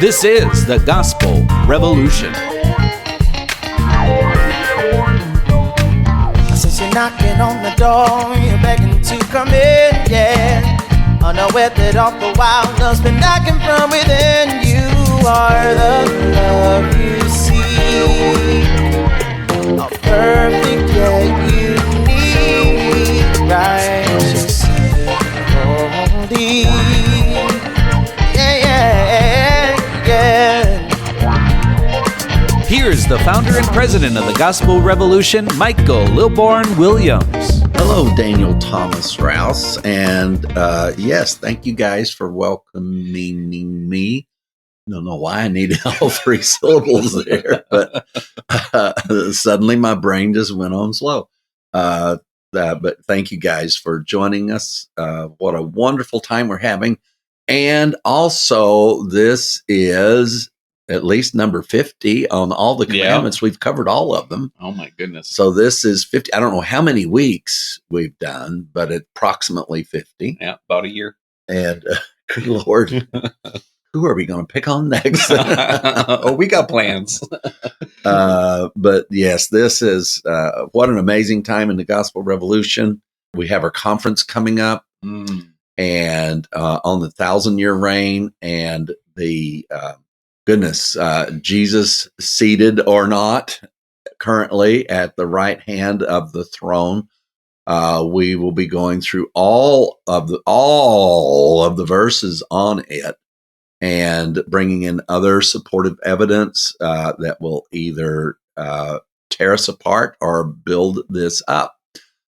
This is the Gospel Revolution. Since you're knocking on the door, you're begging to come in, yeah. Unaware that all the while love's been knocking from within. You are the love you see, a perfect yet unique, righteous, holy. Here's the founder and president of the Gospel Revolution, Michael Lilborn Williams. Hello, Daniel Thomas Rouse. And yes, thank you guys for welcoming me. I don't know why I needed all three syllables there, but suddenly my brain just went on slow. But thank you guys for joining us. What a wonderful time we're having. And also, this is at least number 50 on all the commandments. We've covered all of them. Oh, my goodness. So this is 50. I don't know how many weeks we've done, but approximately 50. Yeah, about a year. And good Lord, who are we going to pick on next? Oh, we got plans. But yes, this is what an amazing time in the Gospel Revolution. We have our conference coming up and on the 1,000-year reign and the Jesus seated or not currently at the right hand of the throne. We will be going through all of the verses on it and bringing in other supportive evidence that will either tear us apart or build this up.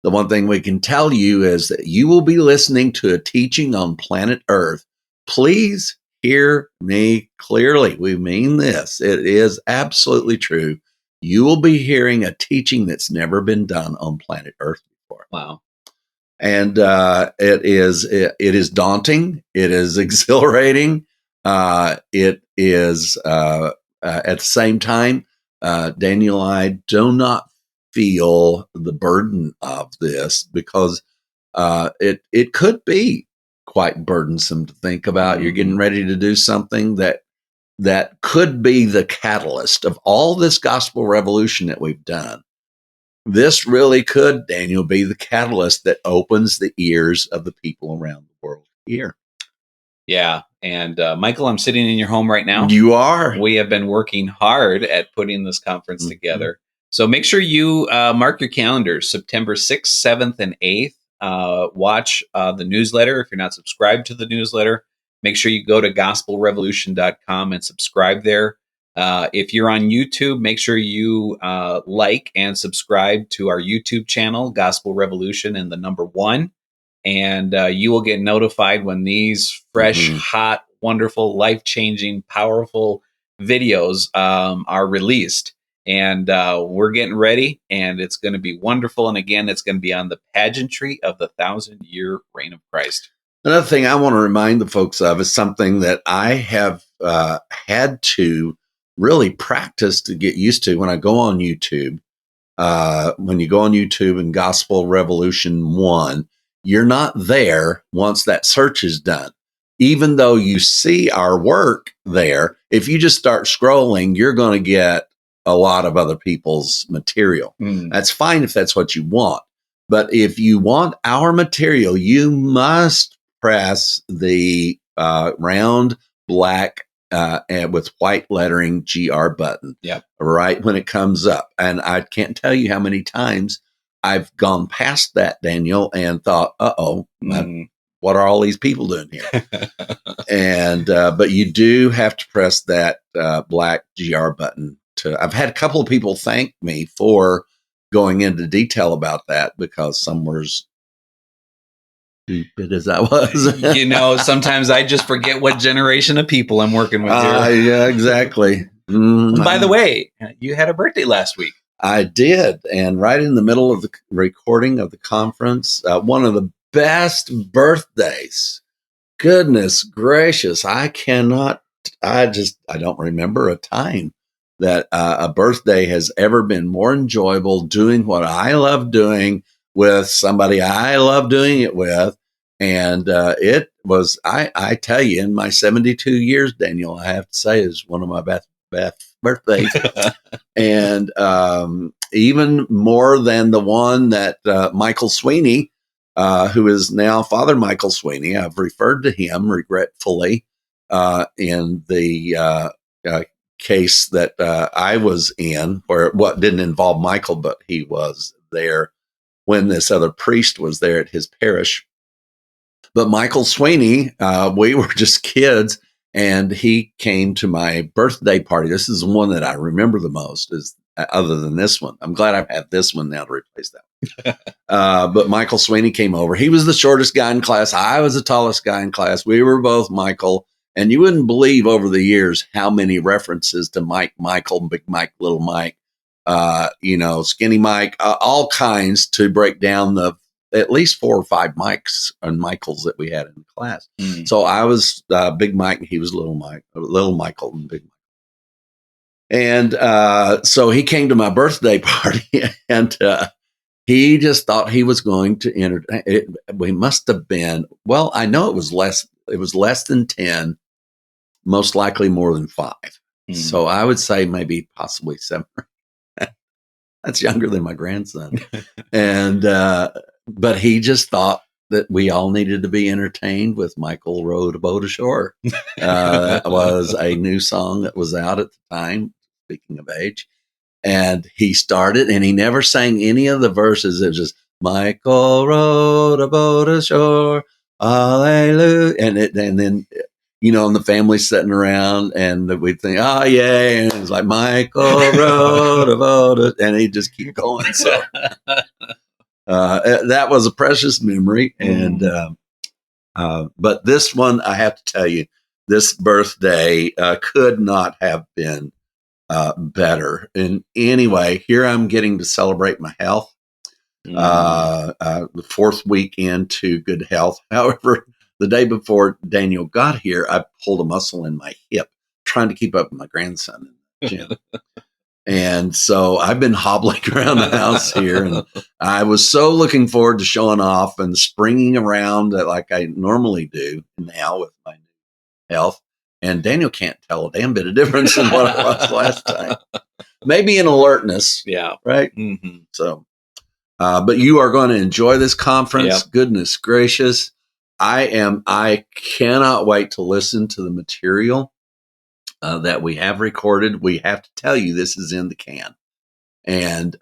The one thing we can tell you is that you will be listening to a teaching on planet Earth. Please hear me clearly. We mean this. It is absolutely true. You will be hearing a teaching that's never been done on planet Earth before. Wow. And it is daunting. It is exhilarating. It is at the same time, Daniel and I do not feel the burden of this because it could be quite burdensome to think about. You're getting ready to do something that could be the catalyst of all this gospel revolution that we've done. This really could, Daniel, be the catalyst that opens the ears of the people around the world here. Yeah. And Michael, I'm sitting in your home right now. You are. We have been working hard at putting this conference together. So make sure you mark your calendars, September 6th, 7th, and 8th. Watch the newsletter. If you're not subscribed to the newsletter, make sure you go to gospelrevolution.com and subscribe there. If you're on YouTube, make sure you like and subscribe to our YouTube channel, Gospel Revolution, and the number 1. And you will get notified when these fresh, hot, wonderful, life-changing, powerful videos are released. And we're getting ready, and it's going to be wonderful. And again, it's going to be on the pageantry of the 1,000-year reign of Christ. Another thing I want to remind the folks of is something that I have had to really practice to get used to when I go on YouTube. When you go on YouTube and Gospel Revolution 1, you're not there once that search is done. Even though you see our work there, if you just start scrolling, you're going to get a lot of other people's material. That's fine if that's what you want. But if you want our material, you must press the round black and with white lettering GR button right when it comes up. And I can't tell you how many times I've gone past that, Daniel, and thought, what are all these people doing here? And but you do have to press that black GR button. I've had a couple of people thank me for going into detail about that because some were as stupid as I was. Sometimes I just forget what generation of people I'm working with here. Yeah, exactly. By the way, you had a birthday last week. I did. And right in the middle of the recording of the conference, one of the best birthdays. Goodness gracious. I don't remember a time that a birthday has ever been more enjoyable doing what I love doing with somebody I love doing it with. And it I tell you, in my 72 years, Daniel, I have to say, is one of my best birthdays. And even more than the one that Michael Sweeney, who is now Father Michael Sweeney, I've referred to him regretfully in the case that I was in, where what didn't involve Michael, but he was there when this other priest was there at his parish. But Michael Sweeney, we were just kids, and he came to my birthday party. This is the one that I remember the most, is other than this one. I'm glad I've had this one now to replace that one. But Michael Sweeney came over. He was the shortest guy in class. I was the tallest guy in class. We were both Michael. And you wouldn't believe over the years how many references to Mike, Michael, Big Mike, Little Mike, Skinny Mike, all kinds to break down the at least 4 or 5 Mikes and Michaels that we had in class. Mm. So I was Big Mike, and he was Little Michael and Big Mike. And so he came to my birthday party, and he just thought he was going to entertain. We must have been, well, I know it was less than 10, most likely more than 5. Mm. So I would say maybe possibly 7. That's younger than my grandson. And but he just thought that we all needed to be entertained with Michael Rowed a Boat Ashore. That was a new song that was out at the time, speaking of age. And he started, and he never sang any of the verses. It was just, Michael rowed a boat ashore, hallelujah. And then, and the family sitting around, and we'd think, oh, yeah. And it's like, Michael rowed a boat, and he'd just keep going. So that was a precious memory. And but this one, I have to tell you, this birthday could not have been better in any way. Here I'm getting to celebrate my health. The 4th week into good health. However, the day before Daniel got here, I pulled a muscle in my hip trying to keep up with my grandson in the gym. And so I've been hobbling around the house here, and I was so looking forward to showing off and springing around like I normally do now with my new health. And Daniel can't tell a damn bit of difference than what I was last time. Maybe in alertness. Yeah. Right? Mm-hmm. So, but you are going to enjoy this conference. Yep. Goodness gracious. I cannot wait to listen to the material that we have recorded. We have to tell you, this is in the can. And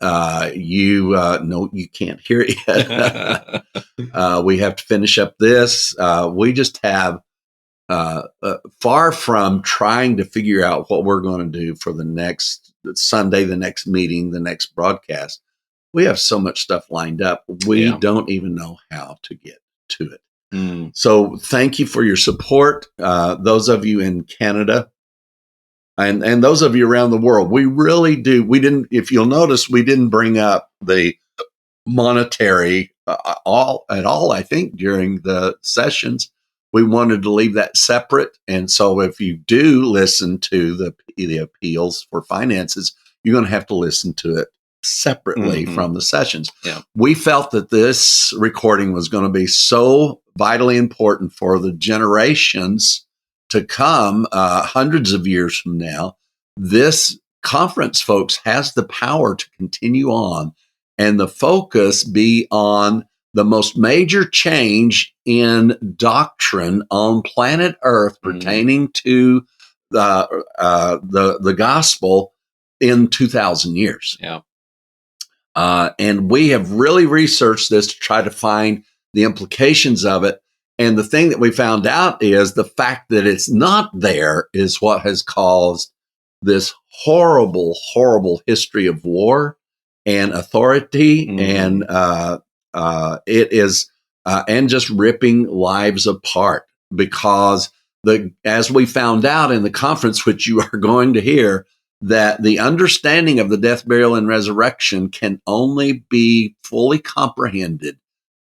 you can't hear it yet. We have to finish up this. We just have, far from trying to figure out what we're going to do for the next Sunday, the next meeting, the next broadcast. We have so much stuff lined up. We don't even know how to get to it. Mm. So thank you for your support. Those of you in Canada and those of you around the world, we really do. We didn't, if you'll notice, we didn't bring up the monetary at all, I think, during the sessions. We wanted to leave that separate. And so if you do listen to the appeals for finances, you're going to have to listen to it separately from the sessions. Yeah. We felt that this recording was going to be so vitally important for the generations to come, hundreds of years from now. This conference, folks, has the power to continue on, and the focus be on the most major change in doctrine on planet Earth pertaining to the gospel in 2,000 years. Yeah. And we have really researched this to try to find the implications of it. And the thing that we found out is the fact that it's not there is what has caused this horrible, horrible history of war and authority. And it is, and just ripping lives apart, because as we found out in the conference, which you are going to hear, that the understanding of the death, burial, and resurrection can only be fully comprehended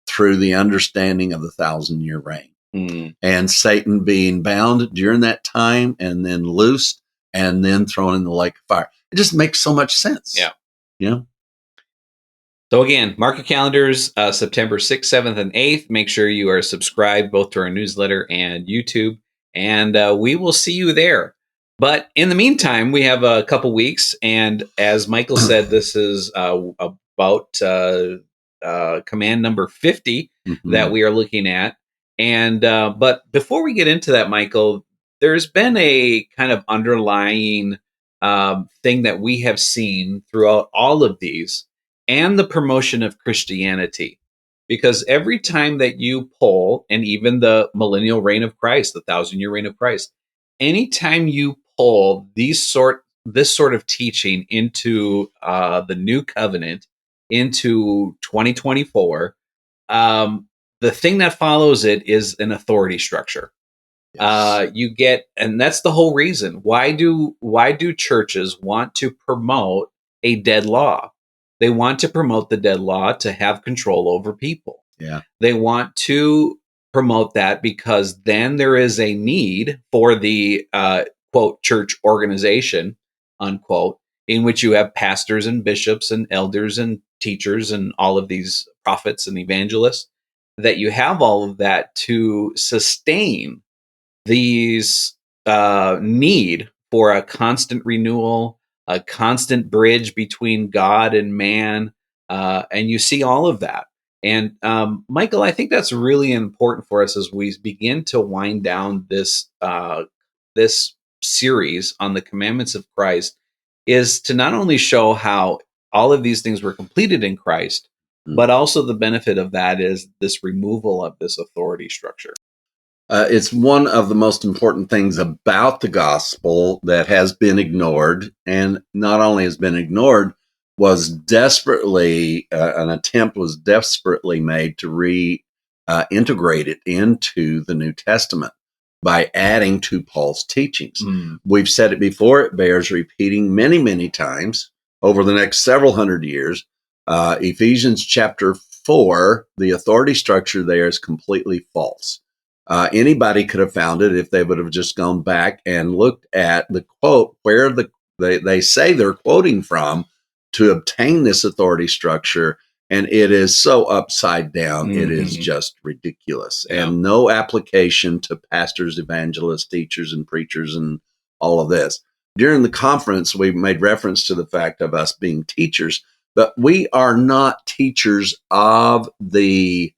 through the understanding of the 1,000-year reign. And Satan being bound during that time and then loosed and then thrown in the lake of fire. It just makes so much sense. Yeah. So again, mark your calendars, September 6th, 7th, and 8th. Make sure you are subscribed both to our newsletter and YouTube, and we will see you there. But in the meantime, we have a couple weeks, and as Michael said, this is about command number 50 that we are looking at. And but before we get into that, Michael, there's been a kind of underlying thing that we have seen throughout all of these and the promotion of Christianity. Because every time that you poll, and even the millennial reign of Christ, the 1,000-year reign of Christ, anytime you pull this sort of teaching into the new covenant, into 2024, the thing that follows it is an authority structure. You get, and that's the whole reason. Why do churches want to promote a dead law? They want to promote the dead law to have control over people. Yeah. They want to promote that because then there is a need for the quote church organization, unquote, in which you have pastors and bishops and elders and teachers and all of these prophets and evangelists, that you have all of that to sustain these need for a constant renewal, a constant bridge between God and man, and you see all of that. And Michael, I think that's really important for us as we begin to wind down this this series on the commandments of Christ, is to not only show how all of these things were completed in Christ, but also the benefit of that is this removal of this authority structure. It's one of the most important things about the gospel that has been ignored, and not only has been ignored, was desperately an attempt was desperately made to reintegrate it into the New Testament by adding to Paul's teachings. We've said it before; it bears repeating many, many times over the next several hundred years. Ephesians chapter 4, the authority structure there is completely false. Anybody could have found it if they would have just gone back and looked at the quote where they say they're quoting from to obtain this authority structure. And it is so upside down. It is just ridiculous. Yeah. And no application to pastors, evangelists, teachers, and preachers and all of this. During the conference, we made reference to the fact of us being teachers, but we are not teachers of the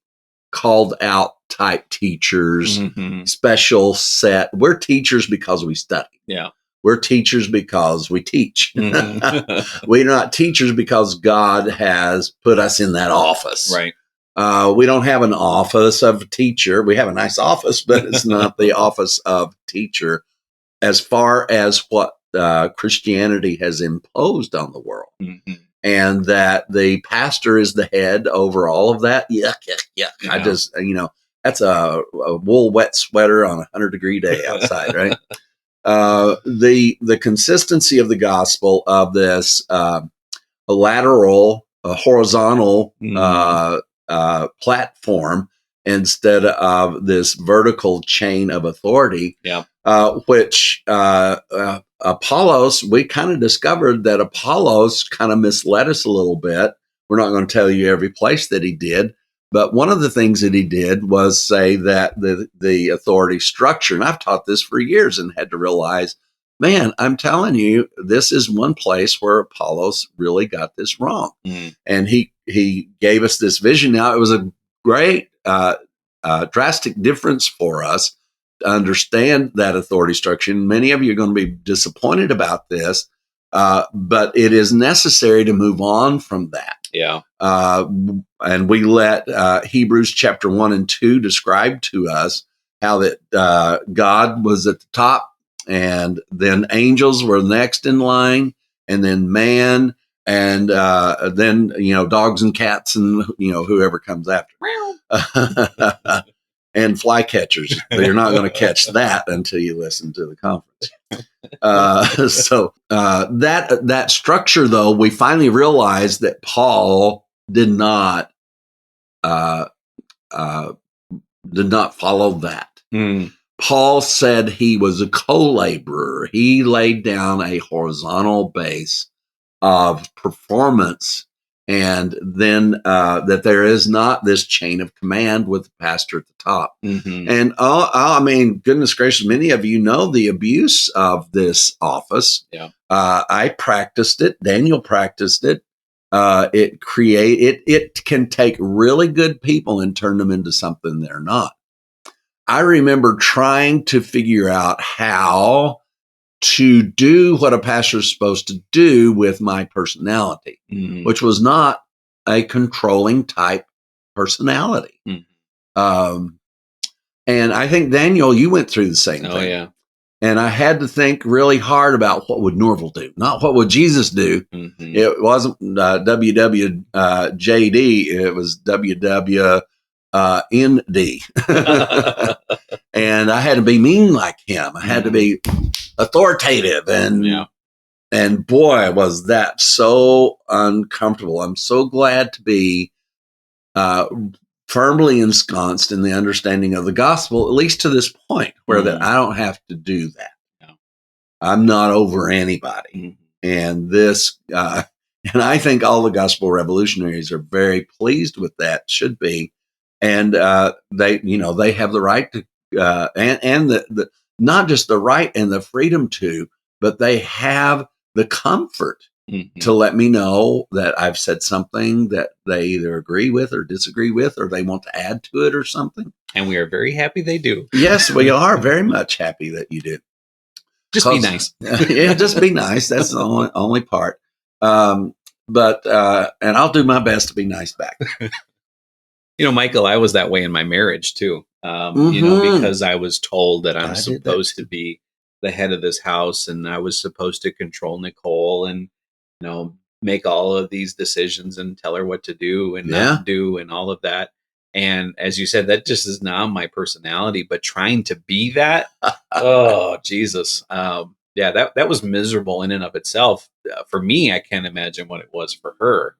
called out type teachers, special set. We're teachers because we study. Yeah. We're teachers because we teach. We're not teachers because God has put us in that office. Right. We don't have an office of teacher. We have a nice office, but it's not the office of teacher as far as what Christianity has imposed on the world. And that the pastor is the head over all of that. Yuck. Yeah. I just, that's a wool wet sweater on a 100-degree day outside, right? The consistency of the gospel of this lateral, horizontal platform instead of this vertical chain of authority, which Apollos, we kind of discovered that Apollos kind of misled us a little bit. We're not going to tell you every place that he did, but one of the things that he did was say that the authority structure, and I've taught this for years and had to realize, man, I'm telling you, this is one place where Apollos really got this wrong. And he gave us this vision. Now, it was a great drastic difference for us to understand that authority structure. And many of you are going to be disappointed about this, but it is necessary to move on from that. Yeah. And we let Hebrews chapter 1 and 2 describe to us how that God was at the top, and then angels were next in line, and then man, and then dogs and cats, and whoever comes after. And flycatchers. You're not going to catch that until you listen to the conference. So that structure, though, we finally realized that Paul did not follow that. Paul said he was a co-laborer. He laid down a horizontal base of performance And then that there is not this chain of command with the pastor at the top. And I mean, goodness gracious, many of you know the abuse of this office. Yeah. I practiced it. Daniel practiced it. It can take really good people and turn them into something they're not. I remember trying to figure out how to do what a pastor is supposed to do with my personality, which was not a controlling type personality. And I think, Daniel, you went through the same thing. Yeah. And I had to think really hard about what would Norval do, not what would Jesus do. It wasn't WWJD, it was WWND. And I had to be mean like him. I had to be authoritative, and boy, was that so uncomfortable. I'm so glad to be firmly ensconced in the understanding of the gospel, at least to this point, where that I don't have to do that. No. I'm not over anybody. And this, and I think all the gospel revolutionaries are very pleased with that, should be. And they have the right to, and the not just the right and the freedom to, but they have the comfort to let me know that I've said something that they either agree with or disagree with, or they want to add to it or something. And we are very happy they do. Yes, we are very much happy that you do. Just be nice. Yeah, just be nice. That's the only part. And I'll do my best to be nice back. Michael, I was that way in my marriage too. Because I was told that I'm supposed to be the head of this house, and I was supposed to control Nicole and, make all of these decisions and tell her what to do and not do and all of that. And as you said, that just is not my personality, but trying to be that, oh, Jesus. That was miserable in and of itself. For me, I can't imagine what it was for her.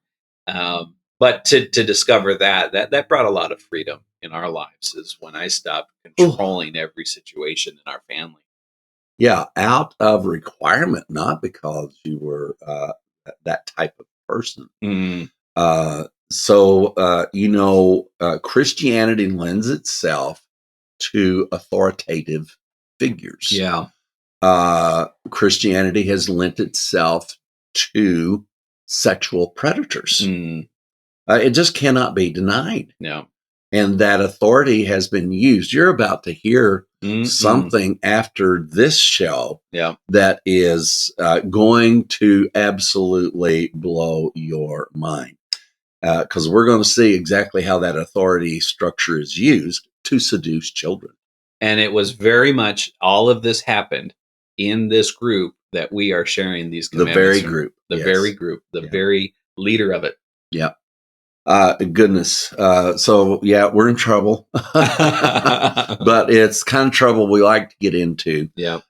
But to discover that brought a lot of freedom in our lives, is when I stopped controlling every situation in our family. Yeah, out of requirement, not because you were that type of person. Christianity lends itself to authoritative figures. Yeah. Christianity has lent itself to sexual predators. It just cannot be denied. No. And that authority has been used. You're about to hear something after this show that is going to absolutely blow your mind. Because we're going to see exactly how that authority structure is used to seduce children. And it was very much, all of this happened in this group that we are sharing these commandments. The very leader of it. Yeah. Goodness. We're in trouble, but it's kind of trouble we like to get into. Yeah.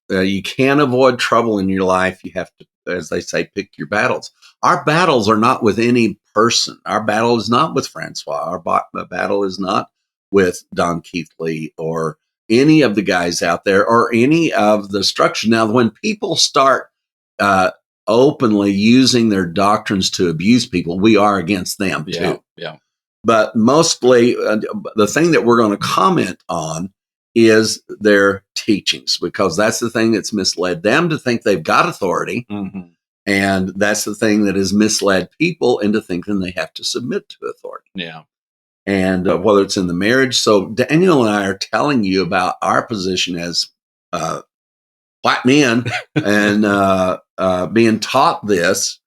You can't avoid trouble in your life. You have to, as they say, pick your battles. Our battles are not with any person. Our battle is not with Francois. Our battle is not with Don Keithley or any of the guys out there or any of the structure. Now, when people start, openly using their doctrines to abuse people, we are against them too. Yeah. But mostly the thing that we're going to comment on is their teachings, because that's the thing that's misled them to think they've got authority. And that's the thing that has misled people into thinking they have to submit to authority. Yeah. And whether it's in the marriage. So Daniel and I are telling you about our position as black men and being taught this.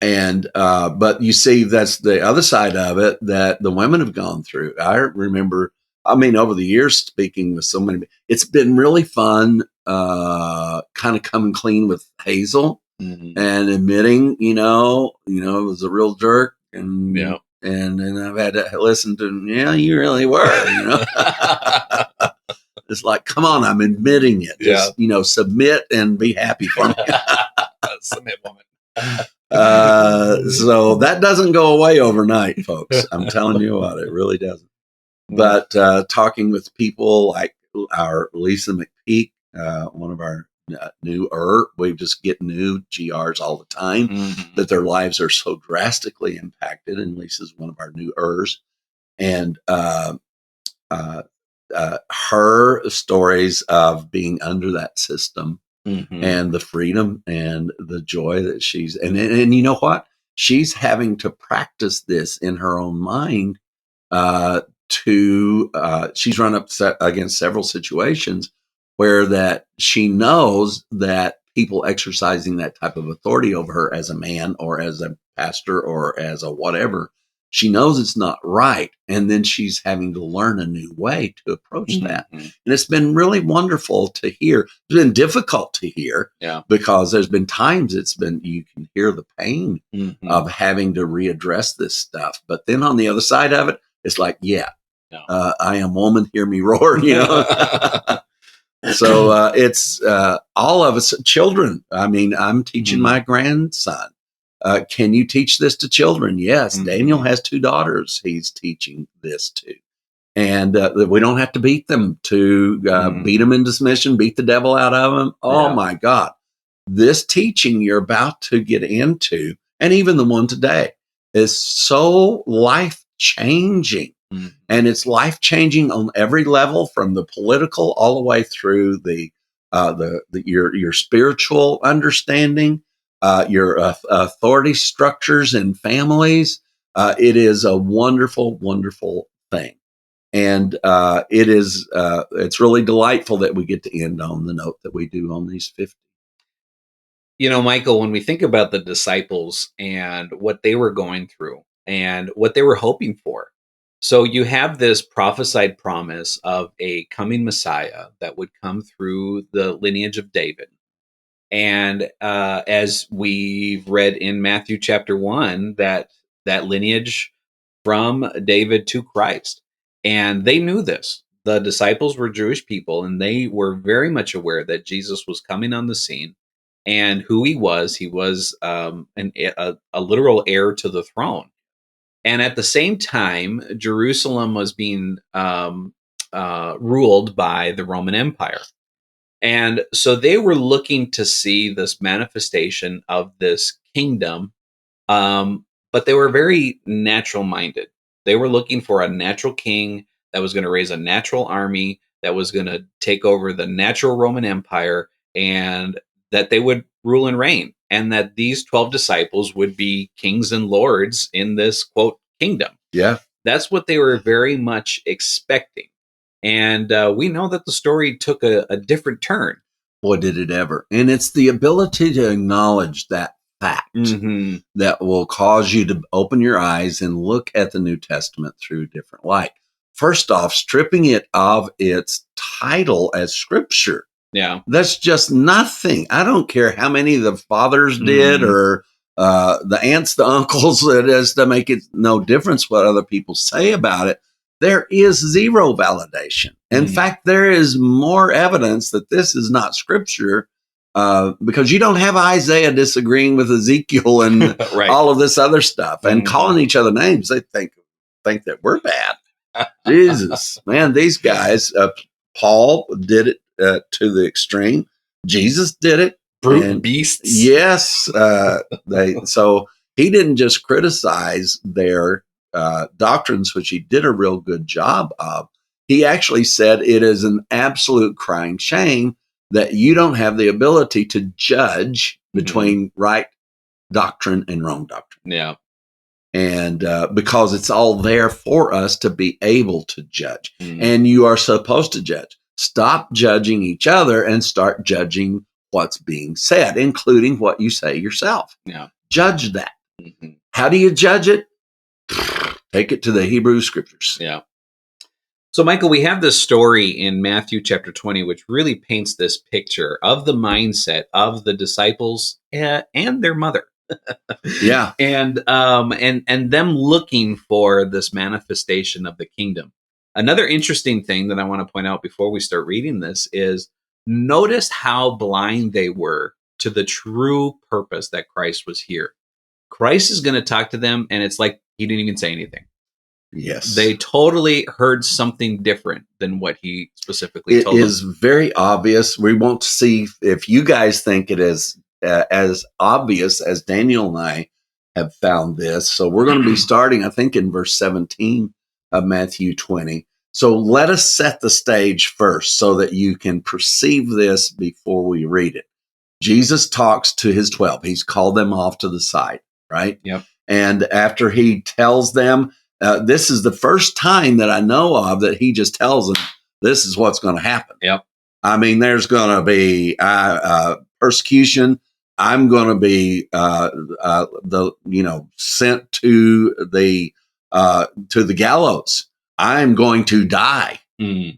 And but you see, that's the other side of it that the women have gone through. I remember, over the years, speaking with so many, it's been really fun kind of coming clean with Hazel and admitting, it was a real jerk. And and I've had to listen to, you really were, It's like, come on, I'm admitting it. Just, submit and be happy for me. Submit, woman. So that doesn't go away overnight, folks. I'm telling you what, it really doesn't. But talking with people like our Lisa McPeak, one of our newer. We just get new GRs all the time, that their lives are so drastically impacted. And Lisa's one of our new ers. And her stories of being under that system and the freedom and the joy that she's, and you know what? She's having to practice this in her own mind. She's run up against several situations where that she knows that people exercising that type of authority over her as a man or as a pastor or as a whatever, she knows it's not right. And then she's having to learn a new way to approach that. And it's been really wonderful to hear. It's been difficult to hear because there's been times you can hear the pain of having to readdress this stuff. But then on the other side of it, it's like, I am woman, hear me roar, So it's all of us children. I mean, I'm teaching my grandson. Can you teach this to children? Yes. Daniel has 2 daughters he's teaching this to. And we don't have to beat them to beat them into submission, beat the devil out of them. Oh, my God. This teaching you're about to get into, and even the one today, is so life-changing. And it's life-changing on every level, from the political all the way through your spiritual understanding, your authority structures and families. It is a wonderful, wonderful thing. And it's really delightful that we get to end on the note that we do on these 50. Michael, when we think about the disciples and what they were going through and what they were hoping for. So you have this prophesied promise of a coming Messiah that would come through the lineage of David. And as we've read in Matthew chapter 1, that lineage from David to Christ. And they knew this. The disciples were Jewish people, and they were very much aware that Jesus was coming on the scene and who he was. He was a literal heir to the throne. And at the same time, Jerusalem was being ruled by the Roman Empire. And so they were looking to see this manifestation of this kingdom, but they were very natural minded. They were looking for a natural king that was going to raise a natural army, that was going to take over the natural Roman Empire, and that they would rule and reign, and that these 12 disciples would be kings and lords in this, quote, kingdom. Yeah. That's what they were very much expecting. And we know that the story took a different turn. Boy, did it ever. And it's the ability to acknowledge that fact that will cause you to open your eyes and look at the New Testament through a different light. First off, stripping it of its title as scripture. Yeah. That's just nothing. I don't care how many the fathers did or the aunts, the uncles. It is to make it no difference what other people say about it. There is zero validation. In fact, there is more evidence that this is not scripture because you don't have Isaiah disagreeing with Ezekiel and right. all of this other stuff and calling each other names. They think that we're bad. Jesus, man, these guys, Paul did it to the extreme. Jesus did it. Brute beasts. Yes. So he didn't just criticize their doctrines, which he did a real good job of. He actually said it is an absolute crying shame that you don't have the ability to judge between right doctrine and wrong doctrine. Yeah. And because it's all there for us to be able to judge. And you are supposed to judge. Stop judging each other and start judging what's being said, including what you say yourself. Yeah. Judge that. How do you judge it? Take it to the Hebrew scriptures. Yeah. So, Michael, we have this story in Matthew chapter 20, which really paints this picture of the mindset of the disciples and their mother. Yeah. And them looking for this manifestation of the kingdom. Another interesting thing that I want to point out before we start reading this is notice how blind they were to the true purpose that Christ was here. Christ is going to talk to them, and it's like he didn't even say anything. Yes. They totally heard something different than what he specifically It told them. is very obvious. We won't see if you guys think it is as obvious as Daniel and I have found this. So we're going to be starting, I think, in verse 17 of Matthew 20. So let us set the stage first so that you can perceive this before we read it. Jesus talks to his 12. He's called them off to the side, right? Yep. And after he tells them, this is the first time that I know of that he just tells them, this is what's going to happen. Yep. I mean, there's going to be persecution. I'm going to be sent to the gallows. I'm going to die.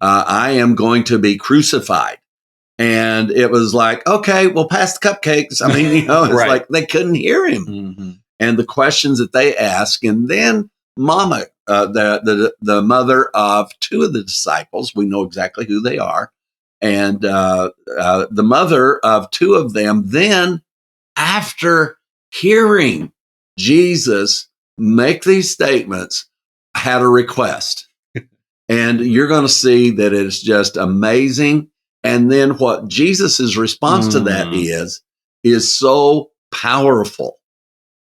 I am going to be crucified. And it was like, okay, well, pass the cupcakes. I mean, it's Right. like they couldn't hear him. Mm-hmm. And the questions that they ask, and then Mama, the mother of two of the disciples, we know exactly who they are, and the mother of two of them, then after hearing Jesus make these statements, had a request. And you're going to see that it's just amazing. And then what Jesus' response to that is so powerful.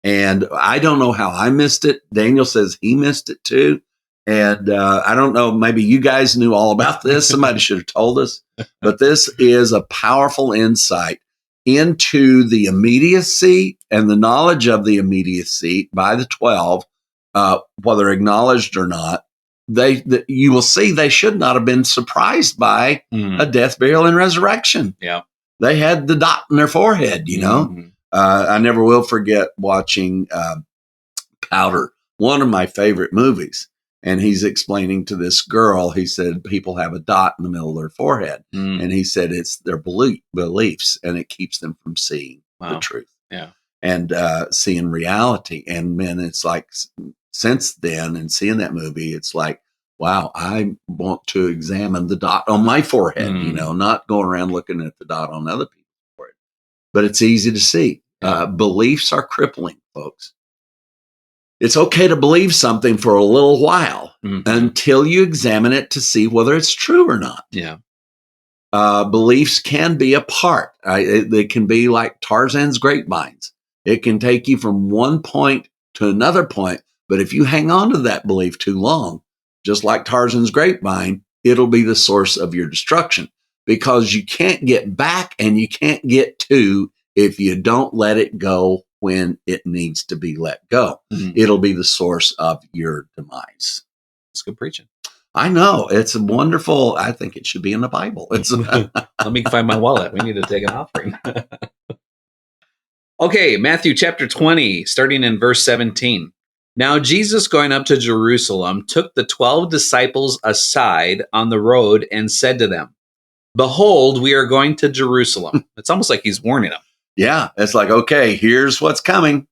And I don't know how I missed it. Daniel says he missed it too. And I don't know, maybe you guys knew all about this. Somebody should have told us. But this is a powerful insight into the immediacy and the knowledge of the immediacy by the 12, whether acknowledged or not. You will see they should not have been surprised by a death, burial, and resurrection. Yeah. They had the dot in their forehead, I never will forget watching Powder, one of my favorite movies. And he's explaining to this girl, he said, people have a dot in the middle of their forehead. And he said it's their beliefs, and it keeps them from seeing the truth. Yeah. And seeing reality. And man, it's like since then and seeing that movie, it's like, wow, I want to examine the dot on my forehead, not going around looking at the dot on other people's forehead. But it's easy to see. Beliefs are crippling, folks. It's okay to believe something for a little while until you examine it to see whether it's true or not. Yeah. Beliefs can be a part. They can be like Tarzan's grapevines. It can take you from one point to another point. But if you hang on to that belief too long, just like Tarzan's grapevine, it'll be the source of your destruction, because you can't get back and you can't get to if you don't let it go when it needs to be let go. It'll be the source of your demise. It's good preaching. I know. It's wonderful. I think it should be in the Bible. Let me find my wallet. We need to take an offering. Okay, Matthew chapter 20, starting in verse 17. Now Jesus, going up to Jerusalem, took the 12 disciples aside on the road and said to them, "Behold, we are going to Jerusalem." It's almost like he's warning them. Yeah, it's like, okay, here's what's coming.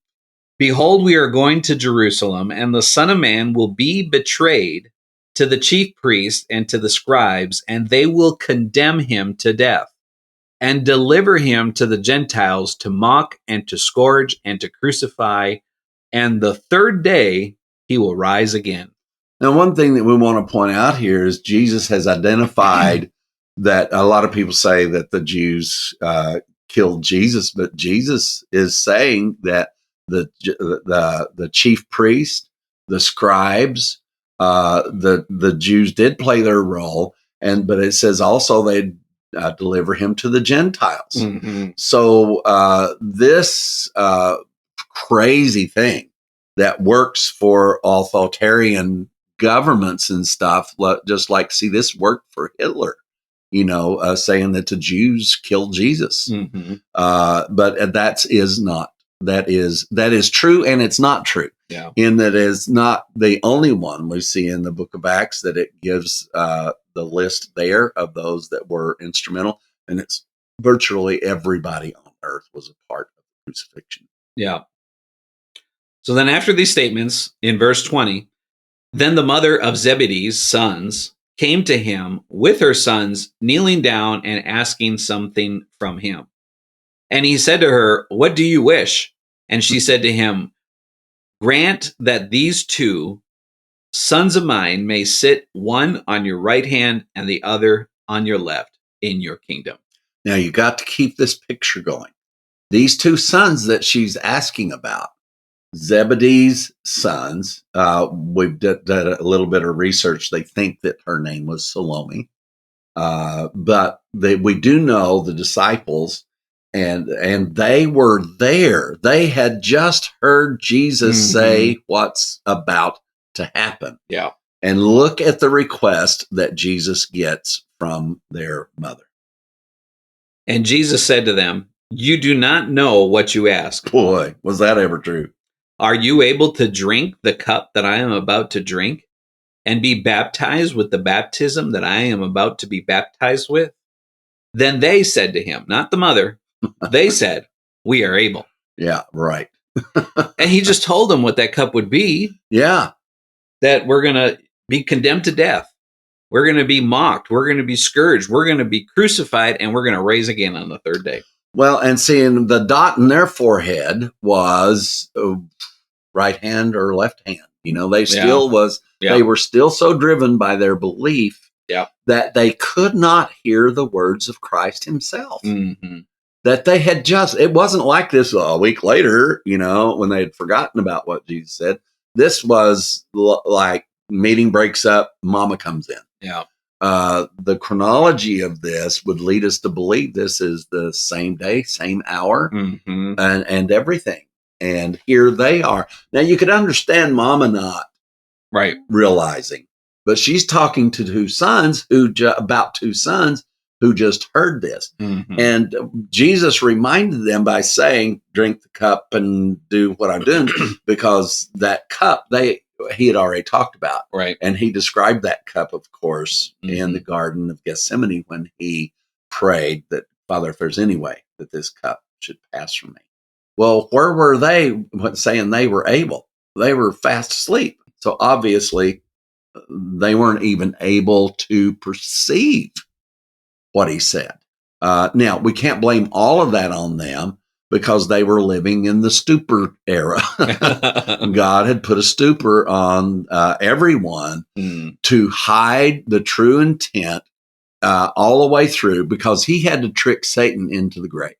"Behold, we are going to Jerusalem, and the Son of Man will be betrayed to the chief priests and to the scribes, and they will condemn him to death, and deliver him to the Gentiles to mock and to scourge and to crucify, and the third day he will rise again." Now, one thing that we want to point out here is Jesus has identified that a lot of people say that the Jews killed Jesus, but Jesus is saying that the chief priest, the scribes, the Jews did play their role, but it says also they'd deliver him to the Gentiles. So this crazy thing that works for authoritarian governments and stuff, just like, see, this worked for Hitler, saying that the Jews killed Jesus. But that is true, and it's not true. Yeah. In that is not the only one we see in the book of Acts that it gives the list there of those that were instrumental, and it's virtually everybody on earth was a part of the crucifixion. Yeah. So then after these statements, in verse 20, then the mother of Zebedee's sons came to him with her sons, kneeling down and asking something from him. And he said to her, "What do you wish?" And she said to him, "Grant that these two sons of mine may sit one on your right hand and the other on your left in your kingdom. Now you got to keep this picture going. These two sons that she's asking about, Zebedee's sons, we've done a little bit of research. They think that her name was Salome. But we do know the disciples, and they were there. They had just heard Jesus say what's about to happen. Yeah. And look at the request that Jesus gets from their mother. And Jesus said to them, you do not know what you ask. Boy, was that ever true. Are you able to drink the cup that I am about to drink and be baptized with the baptism that I am about to be baptized with? Then they said to him, not the mother, they said, we are able. Yeah, right. And he just told them what that cup would be. Yeah. That we're going to be condemned to death. We're going to be mocked. We're going to be scourged. We're going to be crucified, and we're going to rise again on the third day. Well, and seeing the dot in their forehead was right hand or left hand. You know, they still they were still so driven by their belief that they could not hear the words of Christ himself. Mm-hmm. That they had it wasn't like this a week later, you know, when they had forgotten about what Jesus said. This was like meeting breaks up, mama comes in. Yeah. The chronology of this would lead us to believe this is the same day, same hour, and everything. And here they are. Now you could understand mama not realizing, but she's talking to two sons who just heard this. And Jesus reminded them by saying, drink the cup and do what I'm doing, because that cup he had already talked about. Right. And he described that cup, of course, in the Garden of Gethsemane when he prayed that, Father, if there's any way that this cup should pass from me. Well, where were they saying they were able? They were fast asleep. So obviously they weren't even able to perceive what he said. Now, we can't blame all of that on them, because they were living in the stupor era. God had put a stupor on everyone to hide the true intent all the way through, because he had to trick Satan into the grave.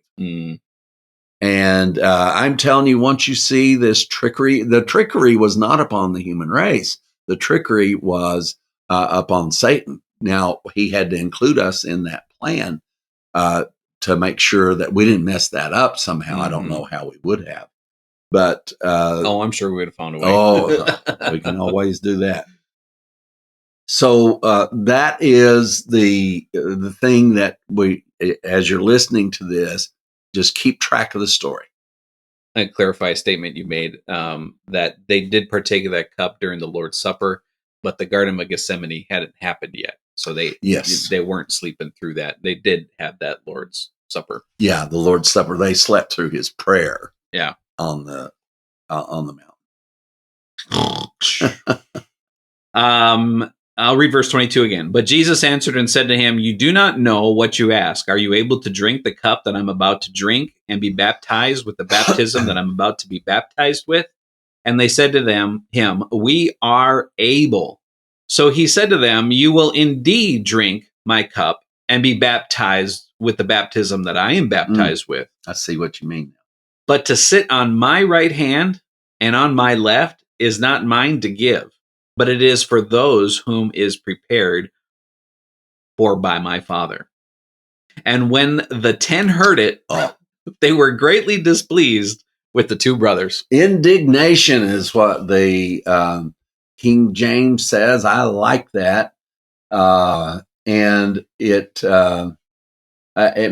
And I'm telling you, once you see this trickery, the trickery was not upon the human race. The trickery was upon Satan. Now, he had to include us in that plan to make sure that we didn't mess that up somehow. I don't know how we would have, but I'm sure we would have found a way. We can always do that. So that is the thing that we, as you're listening to this, just keep track of the story. I clarify a statement you made that they did partake of that cup during the Lord's Supper, but the Garden of Gethsemane hadn't happened yet. So they weren't sleeping through that. They did have that Lord's Supper. Yeah, the Lord's Supper. They slept through his prayer. Yeah, on the mountain. I'll read verse 22 again. But Jesus answered and said to him, you do not know what you ask. Are you able to drink the cup that I'm about to drink and be baptized with the baptism that I'm about to be baptized with? And they said to him, we are able. So he said to them, you will indeed drink my cup and be baptized with the baptism that I am baptized with. I see what you mean. But to sit on my right hand and on my left is not mine to give, but it is for those whom is prepared for by my Father. And when the 10 heard it, they were greatly displeased with the two brothers. Indignation is what the King James says. I like that. And it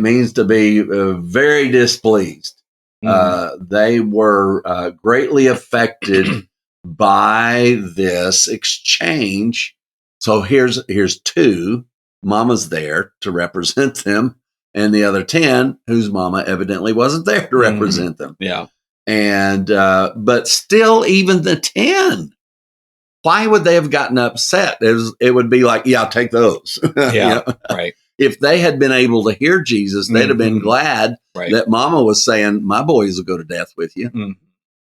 means to be very displeased. They were greatly affected by this exchange. So here's two. Mama's there to represent them, and the other 10 whose mama evidently wasn't there to represent them. Yeah. And but still, even the 10, why would they have gotten upset? It would be like, yeah, I'll take those. Yeah, right. If they had been able to hear Jesus, they'd have been glad that mama was saying, my boys will go to death with you.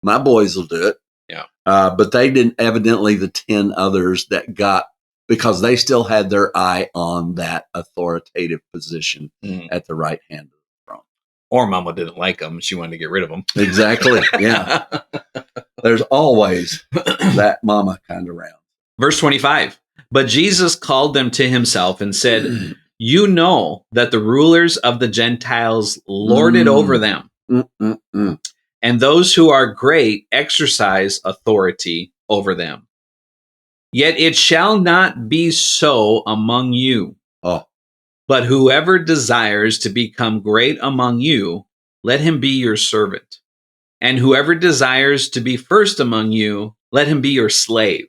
My boys will do it. Yeah. But they didn't, evidently the 10 others that got, because they still had their eye on that authoritative position at the right hand of the throne. Or Mama didn't like them. She wanted to get rid of them. Exactly. Yeah. There's always that mama kind of round. Verse 25. But Jesus called them to himself and said, you know that the rulers of the Gentiles lord it over them. And those who are great exercise authority over them. Yet it shall not be so among you. But whoever desires to become great among you, let him be your servant. And whoever desires to be first among you, let him be your slave.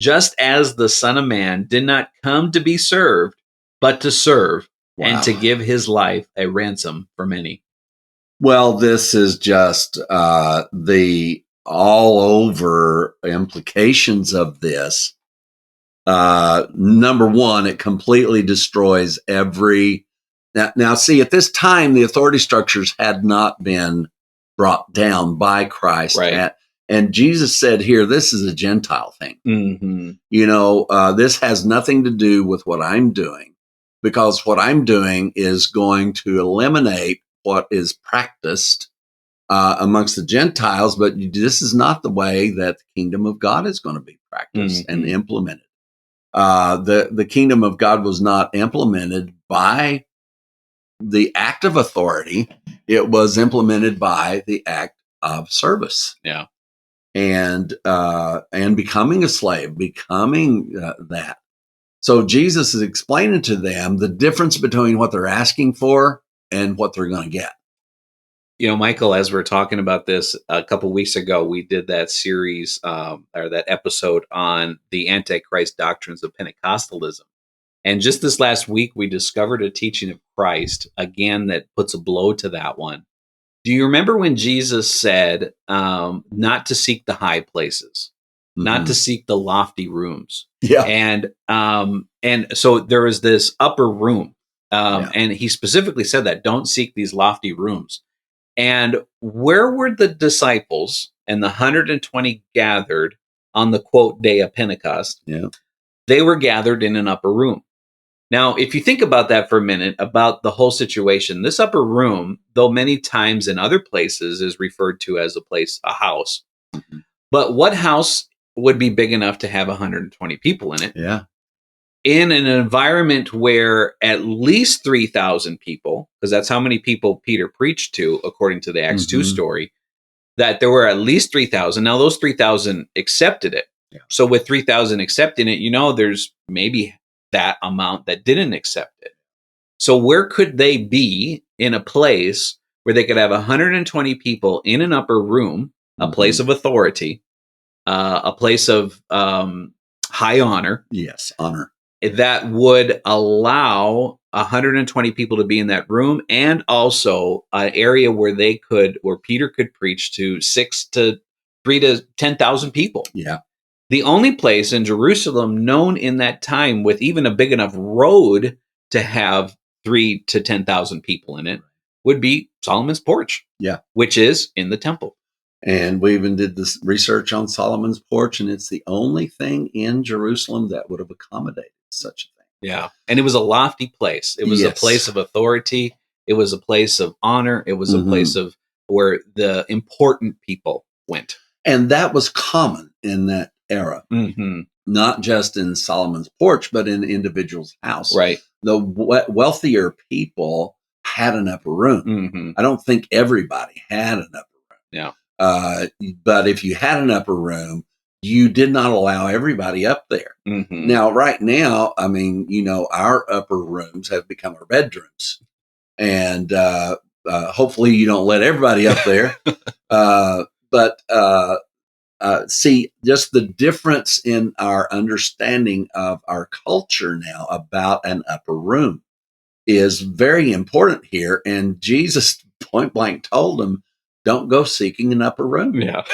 Just as the Son of Man did not come to be served, but to serve, and to give his life a ransom for many. Well, this is just the all over implications of this. Number one, it completely destroys every. Now, see, at this time, the authority structures had not been brought down by Christ. Right. And Jesus said here, this is a Gentile thing. You know, this has nothing to do with what I'm doing, because what I'm doing is going to eliminate what is practiced amongst the Gentiles. But this is not the way that the kingdom of God is going to be practiced and implemented. The kingdom of God was not implemented by the act of authority. It was implemented by the act of service. Yeah. And becoming a slave, becoming that. So Jesus is explaining to them the difference between what they're asking for and what they're going to get. You know, Michael, as we're talking about this a couple weeks ago, we did that series or that episode on the Antichrist doctrines of Pentecostalism. And just this last week, we discovered a teaching of Christ, again, that puts a blow to that one. Do you remember when Jesus said not to seek the high places, not to seek the lofty rooms? Yeah. And so there was this upper room. And he specifically said that, don't seek these lofty rooms. And where were the disciples and the 120 gathered on the quote day of Pentecost? Yeah. They were gathered in an upper room. Now, if you think about that for a minute, about the whole situation, this upper room, though many times in other places is referred to as a house. But what house would be big enough to have 120 people in it? Yeah. In an environment where at least 3,000 people, because that's how many people Peter preached to, according to the Acts 2 story, that there were at least 3,000. Now, those 3,000 accepted it. Yeah. So with 3,000 accepting it, you know, there's maybe that amount that didn't accept it. So where could they be in a place where they could have 120 people in an upper room, a place of authority, a place of high honor? Yes, honor. That would allow 120 people to be in that room, and also an area where Peter could preach to 3 to 10,000 people. Yeah. The only place in Jerusalem known in that time with even a big enough road to have 3 to 10,000 people in it would be Solomon's Porch. Yeah. Which is in the temple. And we even did this research on Solomon's Porch, and it's the only thing in Jerusalem that would have accommodated such a thing. Yeah. And it was a lofty place. It was a place of authority. It was a place of honor. It was a place of where the important people went. And that was common in that era. Not just in Solomon's Porch, but in individuals' house. Right. The wealthier people had an upper room. I don't think everybody had an upper room. Yeah. But if you had an upper room, you did not allow everybody up there. Now, right now, I mean, you know, our upper rooms have become our bedrooms. And hopefully you don't let everybody up there. But see, just the difference in our understanding of our culture now about an upper room is very important here. And Jesus point blank told them, don't go seeking an upper room. Yeah.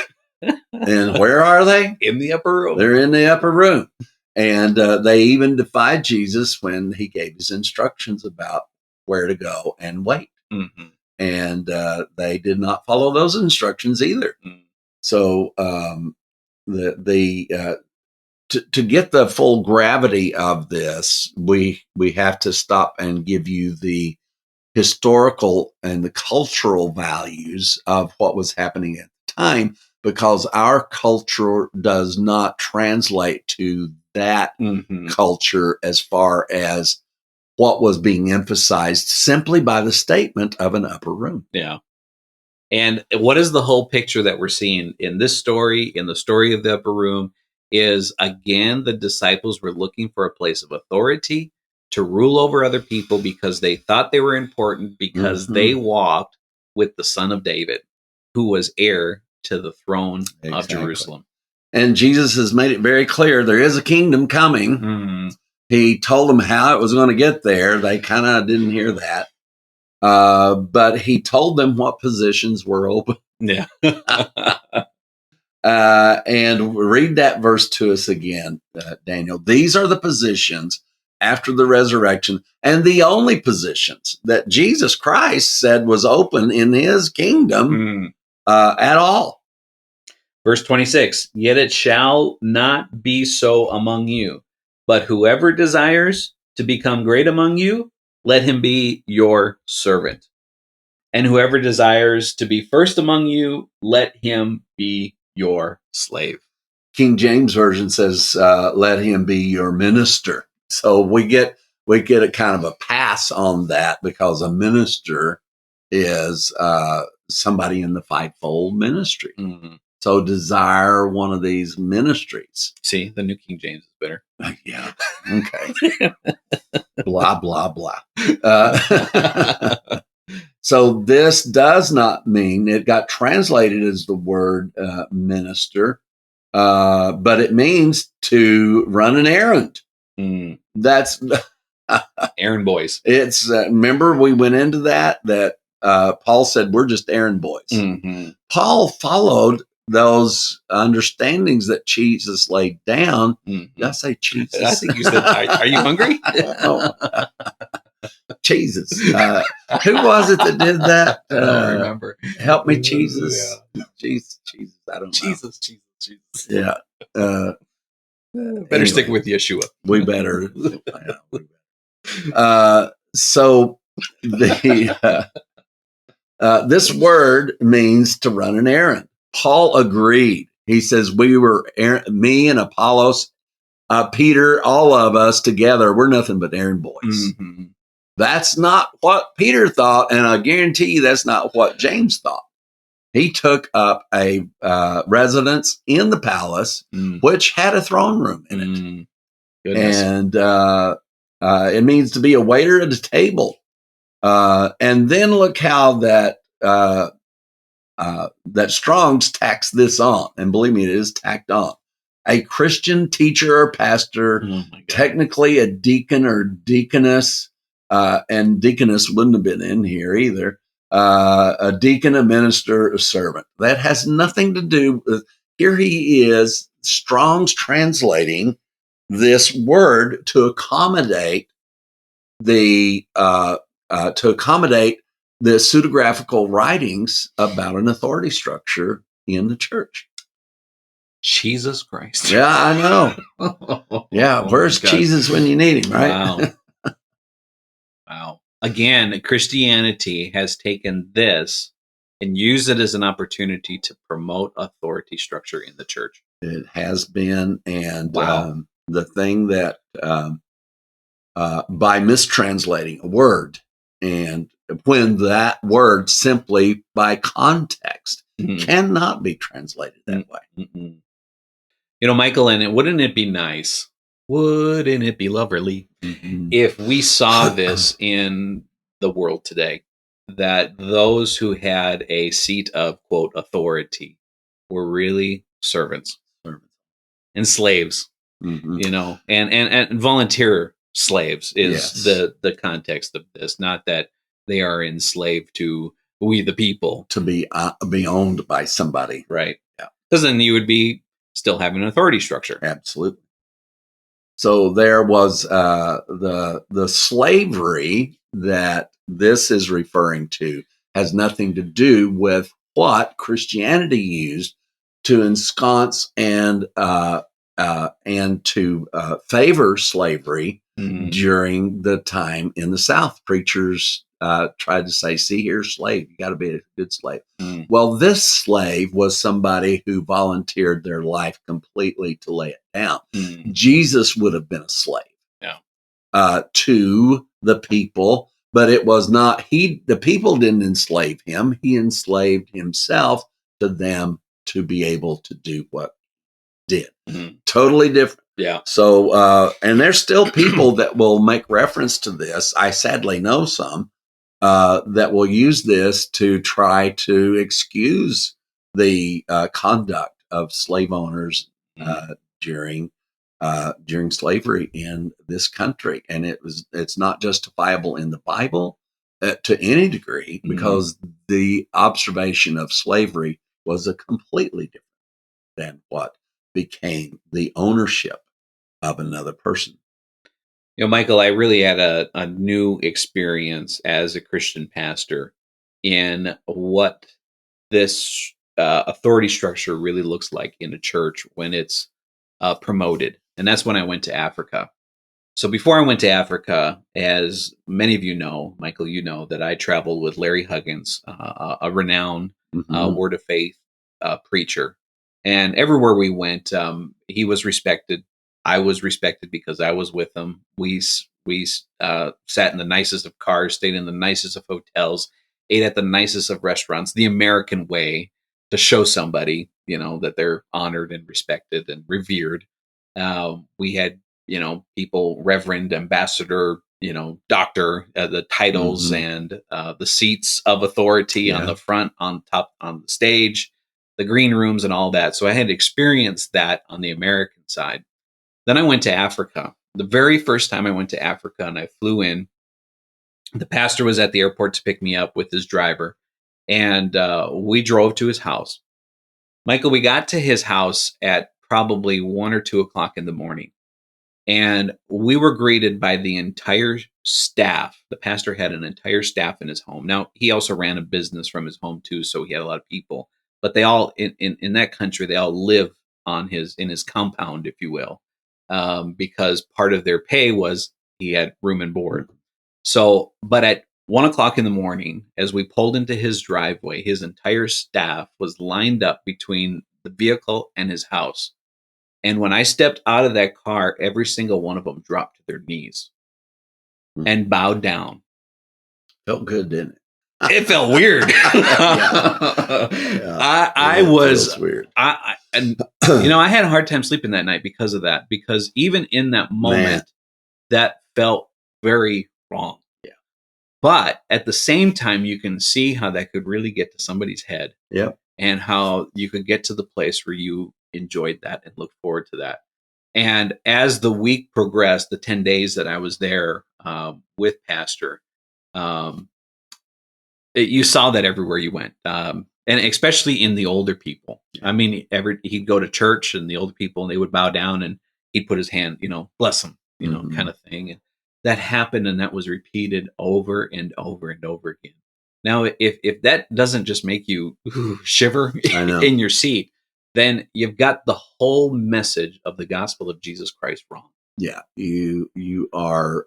And where are they? In the upper room. They're in the upper room. And they even defied Jesus when he gave his instructions about where to go and wait. And they did not follow those instructions either. So to get the full gravity of this, we have to stop and give you the historical and the cultural values of what was happening at the time, because our culture does not translate to that culture as far as what was being emphasized simply by the statement of an upper room. Yeah. And what is the whole picture that we're seeing in this story, in the story of the upper room, is again, the disciples were looking for a place of authority to rule over other people because they thought they were important, because they walked with the son of David, who was heir to the throne of Jerusalem. And Jesus has made it very clear there is a kingdom coming. He told them how it was going to get there. They kind of didn't hear that. But he told them what positions were open. Yeah. And read that verse to us again, Daniel. These are the positions after the resurrection, and the only positions that Jesus Christ said was open in his kingdom at all. Verse 26, yet it shall not be so among you, but whoever desires to become great among you, let him be your servant. And whoever desires to be first among you, let him be your slave. King James Version says, let him be your minister. So we get a kind of a pass on that, because a minister is somebody in the fivefold ministry. So desire one of these ministries. See, the New King James is better. Yeah. Okay. Blah, blah, blah. So this does not mean, it got translated as the word minister, but it means to run an errand. That's errand boys. It's remember we went into that Paul said we're just errand boys. Paul followed those understandings that Jesus laid down. Did I say Jesus? I think you said, are you hungry? Jesus. Who was it that did that? I don't remember. Help me, Jesus. Yeah. Jesus. I don't know. Jesus. Yeah. Better stick with Yeshua. We better. So this word means to run an errand. Paul agreed. He says, me and Apollos, Peter, all of us together, we're nothing but errand boys. That's not what Peter thought, and I guarantee you that's not what James thought. He took up a residence in the palace, which had a throne room in it. Goodness. And it means to be a waiter at a table. And then look how that Strong's tacks this on. And believe me, it is tacked on. A Christian teacher or pastor, technically a deacon or deaconess, and deaconess wouldn't have been in here either. A deacon, a minister, a servant. That has nothing to do with, here he is, Strong's translating this word to accommodate the pseudographical writings about an authority structure in the church. Jesus Christ. Yeah, I know. Yeah, where's Jesus when you need him, right? Wow. Again, Christianity has taken this and used it as an opportunity to promote authority structure in the church. It has been, and the thing that by mistranslating a word, and when that word simply by context cannot be translated that way. You know, Michael, and wouldn't it be nice? Wouldn't it be lovely if we saw this in the world today, that those who had a seat of, quote, authority were really servants and slaves, you know, and volunteer slaves is the context of this, not that they are enslaved to we the people. To be owned by somebody. Right. Yeah. Because then you would be still having an authority structure. Absolutely. So there was the slavery that this is referring to has nothing to do with what Christianity used to ensconce and to favor slavery during the time in the South. Preachers tried to say, "See here, slave, you got to be a good slave." Well, this slave was somebody who volunteered their life completely to lay it down. Jesus would have been a slave to the people, but it was not the people didn't enslave him. He enslaved himself to them to be able to do what he did. Totally different. Yeah. So, and there's still people that will make reference to this. I sadly know some that will use this to try to excuse the conduct of slave owners during slavery in this country, and it's not justifiable in the Bible to any degree, because the observation of slavery was a completely different than what became the ownership of another person. Michael, I really had a new experience as a Christian pastor in what this authority structure really looks like in a church when it's promoted. And that's when I went to Africa. So before I went to Africa, as many of you know, Michael, you know that I traveled with Larry Huggins, a renowned Word of Faith preacher. And everywhere we went, he was respected. I was respected because I was with him. We sat in the nicest of cars, stayed in the nicest of hotels, ate at the nicest of restaurants, the American way, to show somebody, that they're honored and respected and revered. We had, people, Reverend, Ambassador, Doctor, the titles and the seats of authority on the front, on top, on the stage, the green rooms and all that. So I had experienced that on the American side. Then I went to Africa. The very first time I went to Africa and I flew in, the pastor was at the airport to pick me up with his driver, and we drove to his house. Michael, we got to his house at probably 1 or 2 o'clock in the morning, and we were greeted by the entire staff. The pastor had an entire staff in his home. Now, he also ran a business from his home too, so he had a lot of people. But they all, in that country, they all live in his compound, if you will, because part of their pay was he had room and board. So, but at 1 o'clock in the morning, as we pulled into his driveway, his entire staff was lined up between the vehicle and his house. And when I stepped out of that car, every single one of them dropped to their knees and bowed down. Felt good, didn't it? It felt weird. I was weird. I had a hard time sleeping that night because of that. Because even in that moment, that felt very wrong. Yeah. But at the same time, you can see how that could really get to somebody's head. Yep. And how you could get to the place where you enjoyed that and look forward to that. And as the week progressed, the 10 days that I was there with Pastor, you saw that everywhere you went, and especially in the older people. I mean, he'd go to church, and the older people, and they would bow down, and he'd put his hand, bless them, kind of thing. And that happened, and that was repeated over and over and over again. Now, if that doesn't just make you shiver in your seat, then you've got the whole message of the gospel of Jesus Christ wrong. Yeah, you are.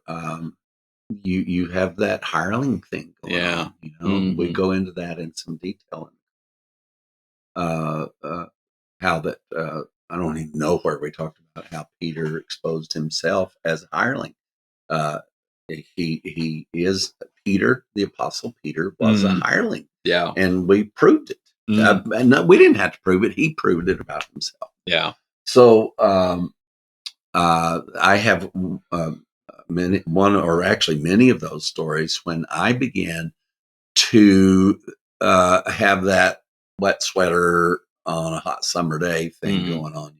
You have that hireling thing going on. We go into that in some detail. How that I don't even know where we talked about how Peter exposed himself as a hireling. He is Peter, the apostle Peter was a hireling. Yeah, and we proved it. And we didn't have to prove it; he proved it about himself. Yeah. So I have many of those stories when I began to have that wet sweater on a hot summer day thing going on.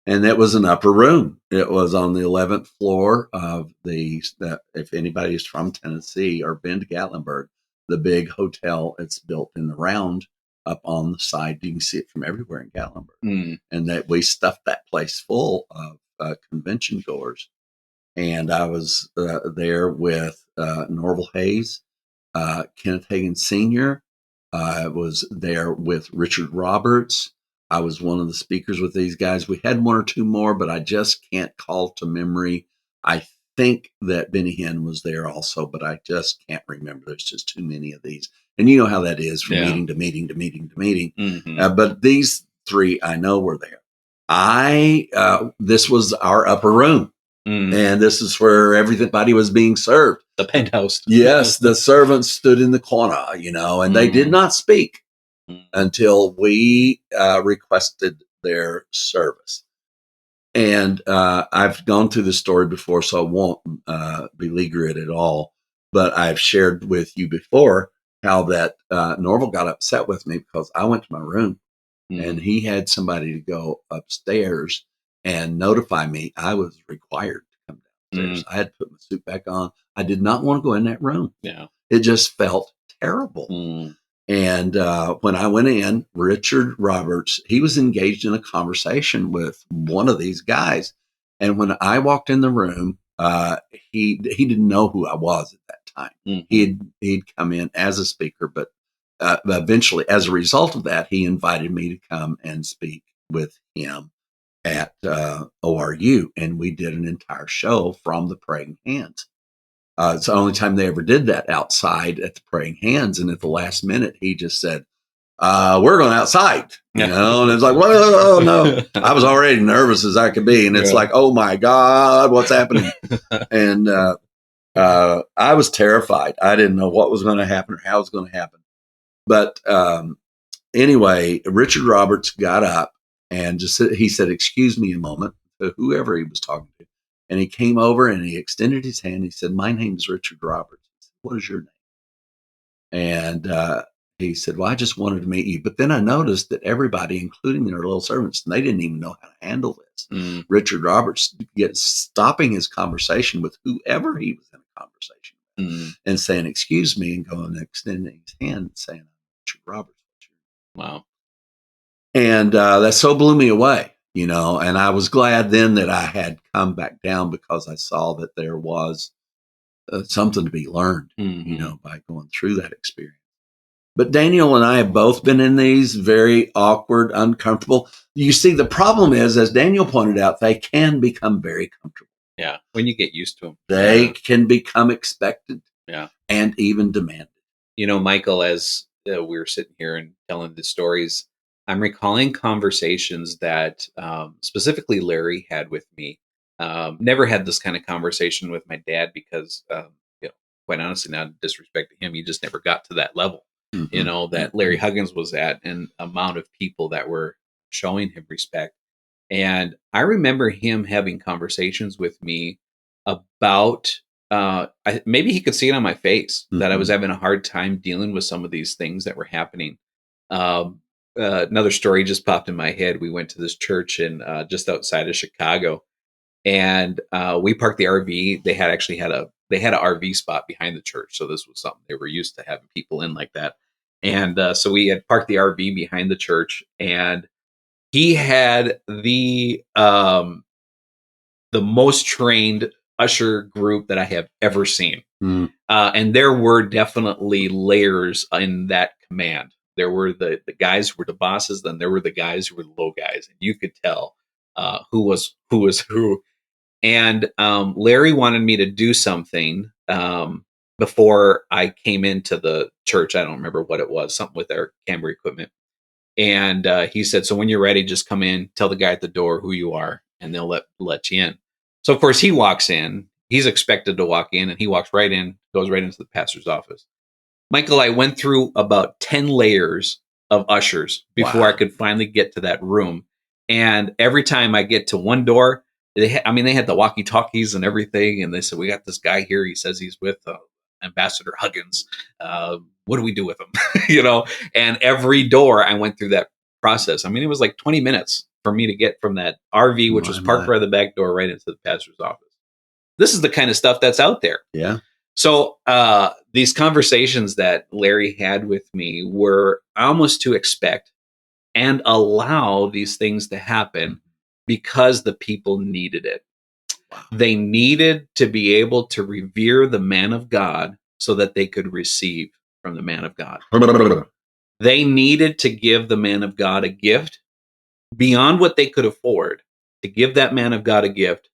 And it was an upper room. It was on the 11th floor of if anybody's from Tennessee or been to Gatlinburg, the big hotel, it's built in the round up on the side. You can see it from everywhere in Gatlinburg. And that we stuffed that place full of convention goers. And I was there with Norval Hayes, Kenneth Hagin Sr. I was there with Richard Roberts. I was one of the speakers with these guys. We had one or two more, but I just can't call to memory. I think that Benny Hinn was there also, but I just can't remember. There's just too many of these. And you know how that is from meeting to meeting to meeting to meeting. Mm-hmm. But these three I know were there. This was our upper room. And this is where everybody was being served. The penthouse. Yes, the servants stood in the corner, and they did not speak until we requested their service. And I've gone through this story before, so I won't beleaguer it at all. But I've shared with you before how that Norval got upset with me because I went to my room and he had somebody to go upstairs and notify me I was required to come downstairs. I had to put my suit back on. I did not want to go in that room. Yeah. It just felt terrible. And when I went in, Richard Roberts, he was engaged in a conversation with one of these guys. And when I walked in the room, he didn't know who I was at that time. He'd come in as a speaker, but eventually, as a result of that, he invited me to come and speak with him at ORU. And we did an entire show from the Praying Hands. It's the only time they ever did that outside at the Praying Hands. And at the last minute, he just said, we're going outside, and it's like, whoa, no. I was already nervous as I could be. And it's like, oh my God, what's happening? And I was terrified. I didn't know what was going to happen or how it was going to happen. But anyway, Richard Roberts got up and he said, excuse me a moment, to whoever he was talking to. And he came over and he extended his hand. He said, my name is Richard Roberts. He said, what is your name? And he said, well, I just wanted to meet you. But then I noticed that everybody, including their little servants, they didn't even know how to handle this. Richard Roberts stopping his conversation with whoever he was in a conversation with and saying, excuse me, and going and extending his hand and saying, Richard Roberts. Wow. And that so blew me away, and I was glad then that I had come back down because I saw that there was something to be learned, by going through that experience. But Daniel and I have both been in these very awkward, uncomfortable. You see, the problem is, as Daniel pointed out, they can become very comfortable. Yeah, when you get used to them. They can become expected and even demanded. Michael, as we were sitting here and telling the stories, I'm recalling conversations that specifically Larry had with me. Never had this kind of conversation with my dad because, quite honestly, not disrespect to him, he just never got to that level, that Larry Huggins was at, and amount of people that were showing him respect. And I remember him having conversations with me about, maybe he could see it on my face that I was having a hard time dealing with some of these things that were happening. Another story just popped in my head. We went to this church in just outside of Chicago, and we parked the RV. They had an RV spot behind the church, so this was something they were used to having people in like that. And so we had parked the RV behind the church, and he had the most trained usher group that I have ever seen. And there were definitely layers in that command. There were the guys who were the bosses, then there were the guys who were the low guys. And you could tell who was who. And Larry wanted me to do something before I came into the church. I don't remember what it was, something with our camera equipment. And he said, so when you're ready, just come in, tell the guy at the door who you are, and they'll let you in. So, of course, he walks in. He's expected to walk in, and he walks right in, goes right into the pastor's office. Michael, I went through about 10 layers of ushers before I could finally get to that room. And every time I get to one door, they had the walkie-talkies and everything. And they said, we got this guy here. He says he's with Ambassador Huggins. What do we do with him? And every door I went through that process. It was like 20 minutes for me to get from that RV, which was parked by the back door, right into the pastor's office. This is the kind of stuff that's out there. Yeah. So these conversations that Larry had with me were almost to expect and allow these things to happen because the people needed it. Wow. They needed to be able to revere the man of God so that they could receive from the man of God. They needed to give the man of God a gift beyond what they could afford to give that man of God a gift,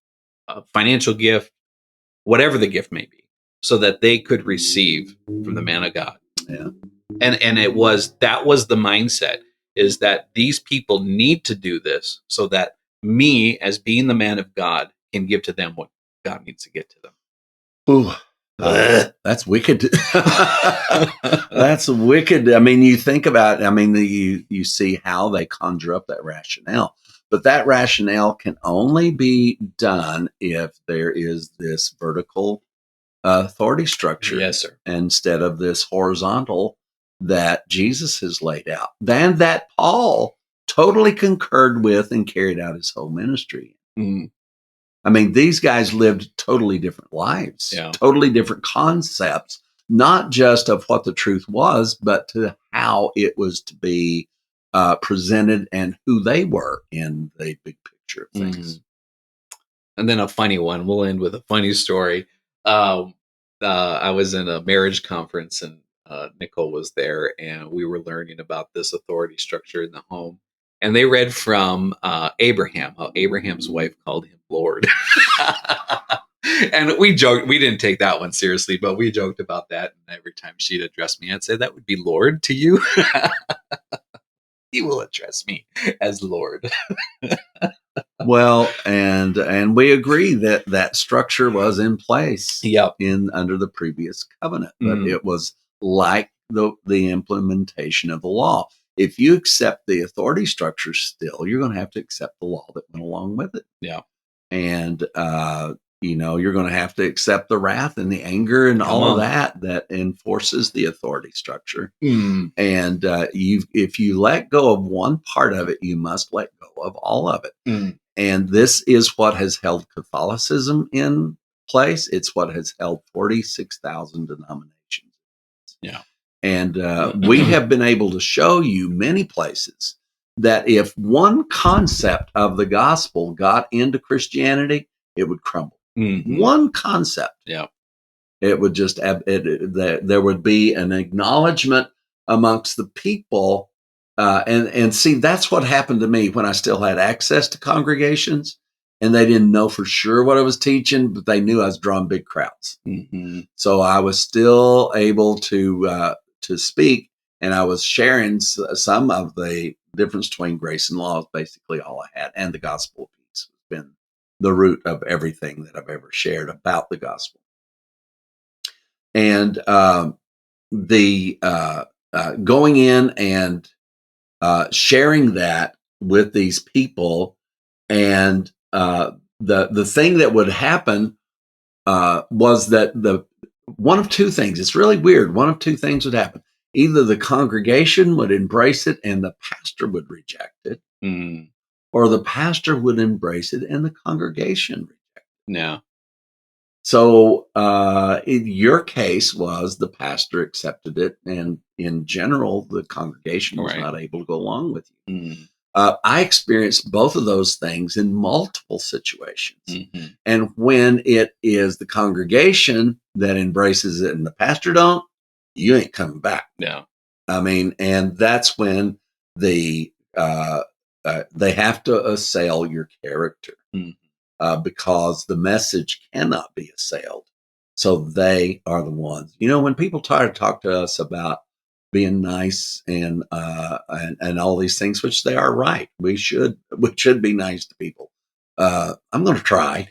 a financial gift, whatever the gift may be, so that they could receive from the man of God. Yeah. And it was, that was the mindset, is that these people need to do this so that me, as being the man of God, can give to them what God needs to get to them. Ooh, that's wicked. That's wicked. I mean, you think about it, I mean, you see how they conjure up that rationale, but that rationale can only be done if there is this vertical authority structure, Yes, sir. instead of this horizontal that Jesus has laid out, than that Paul totally concurred with and carried out his whole ministry. Mm. I mean, these guys lived totally different lives, Yeah. totally different concepts, not just of what the truth was, but to how it was to be presented and who they were in the big picture of things. And then a funny one. We'll end with a funny story. I was in a marriage conference, and Nicole was there, and we were learning about this authority structure in the home. And they read from Abraham, how Abraham's wife called him Lord. And we joked, we didn't take that one seriously, but we joked about that. And every time she'd address me, I'd say, "That would be Lord to you." He will address me as Lord. Well, and we agree that that structure was in place Yep. in under the previous covenant, but Mhm. it was like the implementation of the law. If you accept the authority structure still, you're going to have to accept the law that went along with it. Yeah. And you're going to have to accept the wrath and the anger and all of that enforces the authority structure. Mm. And if you let go of one part of it, you must let go of all of it. Mm. And this is what has held Catholicism in place. It's what has held 46,000 denominations. Yeah. And we have been able to show you many places that if one concept of the gospel got into Christianity, it would crumble. Mhm. One concept. Yeah. It would just, there would be an acknowledgement amongst the people. And see, that's what happened to me when I still had access to congregations and they didn't know for sure what I was teaching, but they knew I was drawing big crowds. Mm-hmm. So I was still able to speak, and I was sharing some of the difference between grace and law is basically all I had. And the gospel of peace has been the root of everything that I've ever shared about the gospel. And the going in and sharing that with these people, and the thing that would happen was that the one of two things. It's really weird. One of two things would happen. Either the congregation would embrace it and the pastor would reject it, or the pastor would embrace it and the congregation reject it. Yeah. So in your case was the pastor accepted it, and in general, the congregation was not able to go along with you. Mm-hmm. I experienced both of those things in multiple situations. Mm-hmm. And when it is the congregation that embraces it and the pastor don't, you ain't coming back. Yeah. I mean, and that's when they have to assail your character. Mm-hmm. Because the message cannot be assailed. So they are the ones. When people try to talk to us about being nice and all these things, which they are right, we should be nice to people. I'm going to try,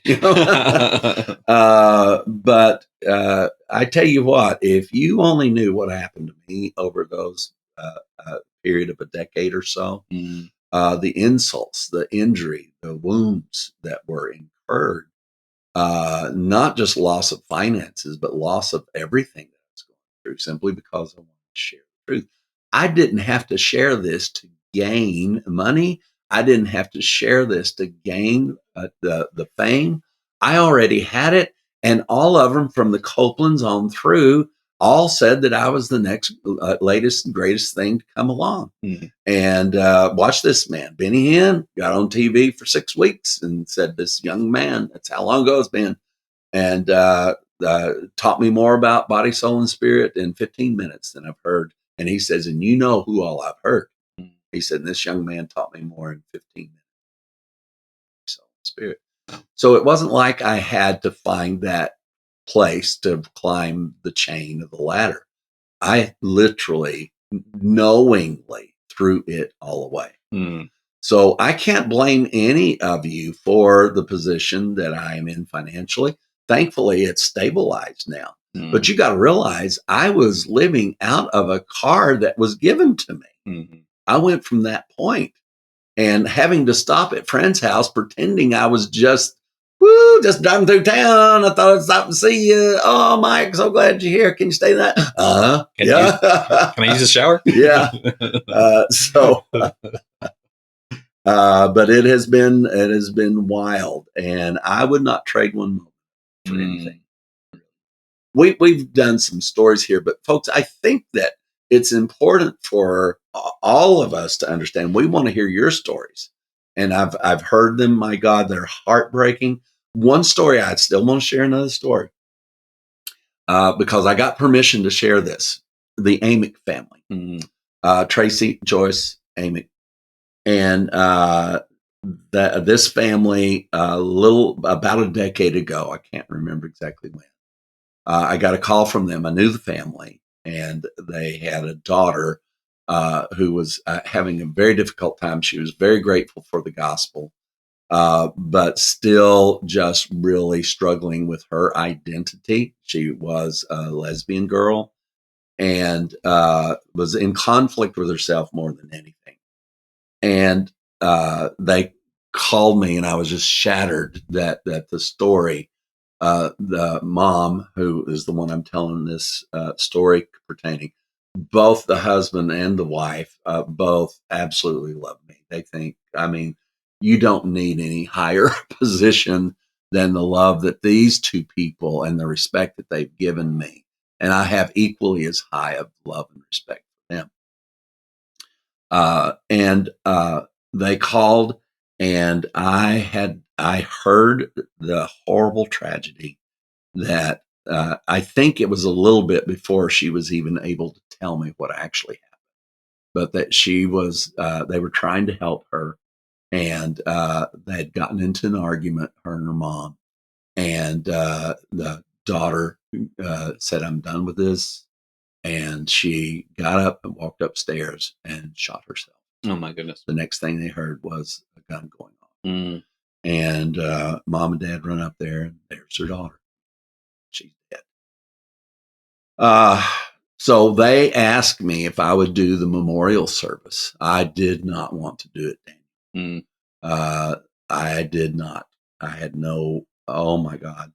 but I tell you what, if you only knew what happened to me over those period of a decade or so, the insults, the injury, the wounds that were incurred, not just loss of finances, but loss of everything that I was going through simply because I wanted to share the truth. I didn't have to share this to gain money. I didn't have to share this to gain the fame. I already had it. And all of them from the Copelands on through all said that I was the next latest and greatest thing to come along. Mm-hmm. And watch this man, Benny Hinn, got on TV for 6 weeks and said, this young man, that's how long ago it's been, and taught me more about body, soul, and spirit in 15 minutes than I've heard. And he says, and who all I've heard. Mm-hmm. He said, this young man taught me more in 15 minutes. So, spirit. So it wasn't like I had to find that place to climb the chain of the ladder. I literally, knowingly threw it all away. Mm. So I can't blame any of you for the position that I am in financially. Thankfully, it's stabilized now. Mm. But you got to realize I was living out of a car that was given to me. Mm-hmm. I went from that point and having to stop at friend's house pretending I was just driving through town. I thought I'd stop and see you. Oh, Mike, so glad you're here. Can you stay that? Yeah. Can I use the shower? Yeah. But it has been wild, and I would not trade one moment for anything. We've done some stories here, but folks, I think that it's important for all of us to understand. We want to hear your stories, and I've heard them. My God, they're heartbreaking. One story, I'd still want to share another story because I got permission to share this. The Amick family, Tracy, Joyce, Amick, and this family, about a decade ago, I can't remember exactly when. I got a call from them. I knew the family, and they had a daughter who was having a very difficult time. She was very grateful for the gospel, but still just really struggling with her identity. She was a lesbian girl and was in conflict with herself more than anything. And they called me, and I was just shattered that the story. The mom, who is the one I'm telling this story pertaining, both the husband and the wife, both absolutely love me. They think, I mean, you don't need any higher position than the love that these two people and the respect that they've given me. And I have equally as high of love and respect for them. And they called, and I heard the horrible tragedy that I think it was a little bit before she was even able to tell me what actually happened, but that she was, they were trying to help her, and they had gotten into an argument, her and her mom, and the daughter said, I'm done with this. And she got up and walked upstairs and shot herself. Oh, my goodness. The next thing they heard was a gun going off. And mom and dad run up there, and there's their daughter. She's dead. So they asked me if I would do the memorial service. I did not want to do it, Daniel. I did not. I had no, oh my God.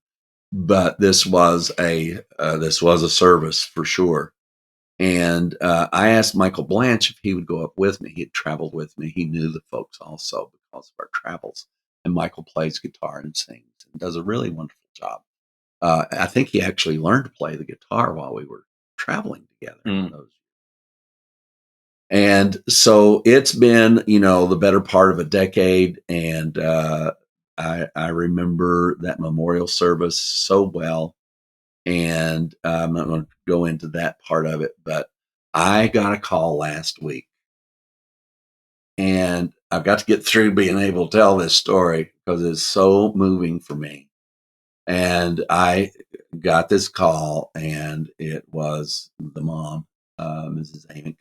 But this was a service for sure. And I asked Michael Blanche if he would go up with me. He had traveled with me. He knew the folks also because of our travels. And Michael plays guitar and sings and does a really wonderful job. I think he actually learned to play the guitar while we were traveling together. And so it's been, the better part of a decade. And I remember that memorial service so well. And I'm not going to go into that part of it, but I got a call last week, and I've got to get through being able to tell this story because it's so moving for me. And I got this call, and it was the mom, Mrs. Amick,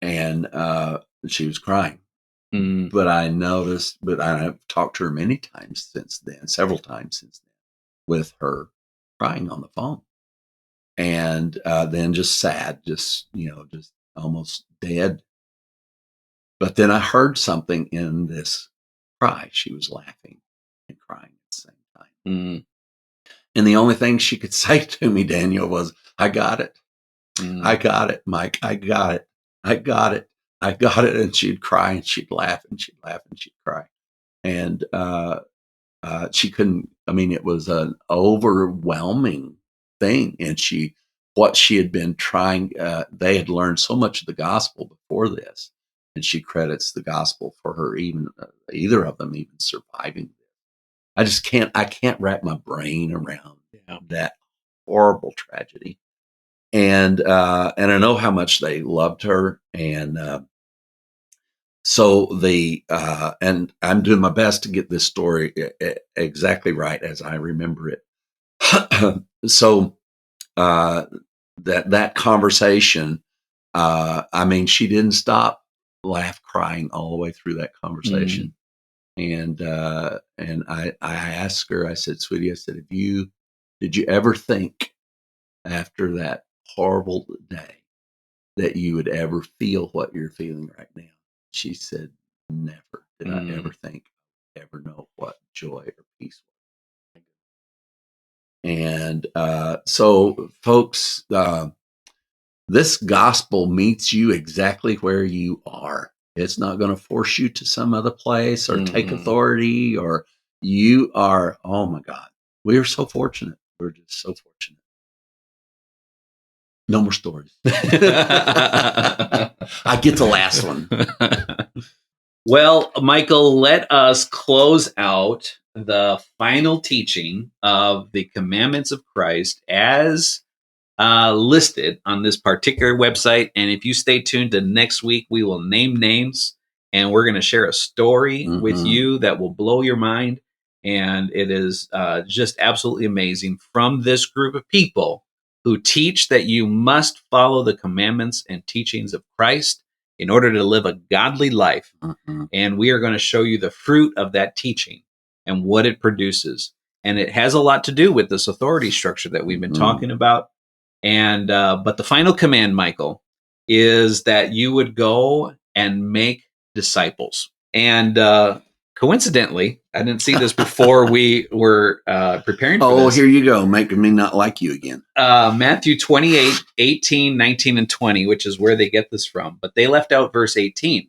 and she was crying. But I noticed, but I've talked to her many times since then, several times since then, with her crying on the phone. And then just sad, just almost dead. But then I heard something in this cry. She was laughing and crying at the same time. And the only thing she could say to me, Daniel, was, I got it. I got it, Mike. I got it. I got it. I got it. And she'd cry, and she'd laugh, and she'd laugh, and she'd cry. And she couldn't, it was an overwhelming thing. And what she had been trying, they had learned so much of the gospel before this. And she credits the gospel for her either of them even surviving. I can't wrap my brain around that horrible tragedy. And I know how much they loved her. And So and I'm doing my best to get this story exactly right as I remember it. So that conversation, I mean, she didn't stop crying all the way through that conversation. And I asked her, I said, sweetie, I said, did you ever think after that horrible day that you would ever feel what you're feeling right now? She said, never did I ever think, ever know what joy or peace was. And so, folks, this gospel meets you exactly where you are. It's not going to force you to some other place or take authority, or you are, oh my God, we are so fortunate. We're just so fortunate. No more stories. I get the last one. Well, Michael, let us close out the final teaching of the commandments of Christ as listed on this particular website. And if you stay tuned to next week, we will name names and we're going to share a story with you that will blow your mind. And it is just absolutely amazing from this group of people who teach that you must follow the commandments and teachings of Christ in order to live a godly life. And we are going to show you the fruit of that teaching and what it produces. And it has a lot to do with this authority structure that we've been talking about. And but the final command, Michael, is that you would go and make disciples. And coincidentally, I didn't see this before we were preparing for this. Here you go, making me not like you again. Matthew 28, 18, 19, and 20, which is where they get this from. But they left out verse 18.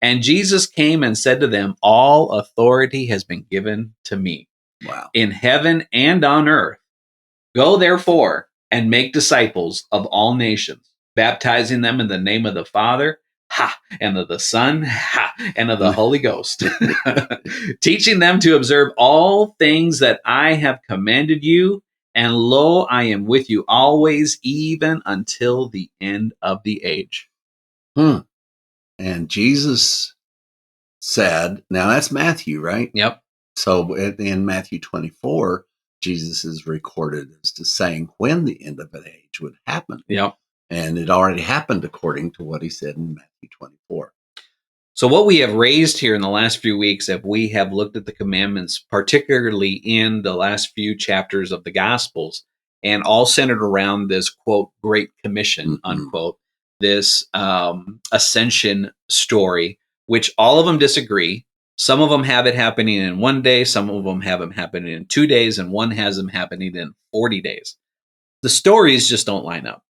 And Jesus came and said to them, all authority has been given to me. Wow. In heaven and on earth. Go therefore and make disciples of all nations, baptizing them in the name of the Father, and of the Son, and of the Holy Ghost, teaching them to observe all things that I have commanded you. And lo, I am with you always, even until the end of the age. And Jesus said, now that's Matthew, right? Yep. So in Matthew 24, Jesus is recorded as to saying when the end of an age would happen. Yep. And it already happened according to what he said in Matthew 24. So what we have raised here in the last few weeks, if we have looked at the commandments, particularly in the last few chapters of the Gospels, and all centered around this, quote, Great Commission, unquote, this ascension story, which all of them disagree. Some of them have it happening in 1 day. Some of them have them happening in 2 days, and one has them happening in 40 days. The stories just don't line up.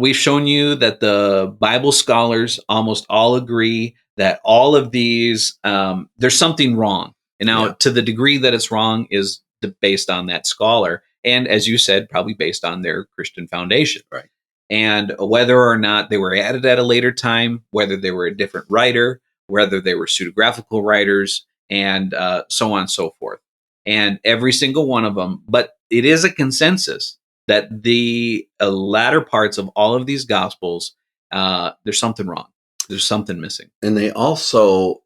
We've shown you that the Bible scholars almost all agree that all of these, there's something wrong. And now, to the degree that it's wrong is based on that scholar. And as you said, probably based on their Christian foundation. Right. And whether or not they were added at a later time, whether they were a different writer, whether they were pseudographical writers, and so on and so forth. And every single one of them. But it is a consensus that the latter parts of all of these Gospels, there's something wrong. There's something missing. And they also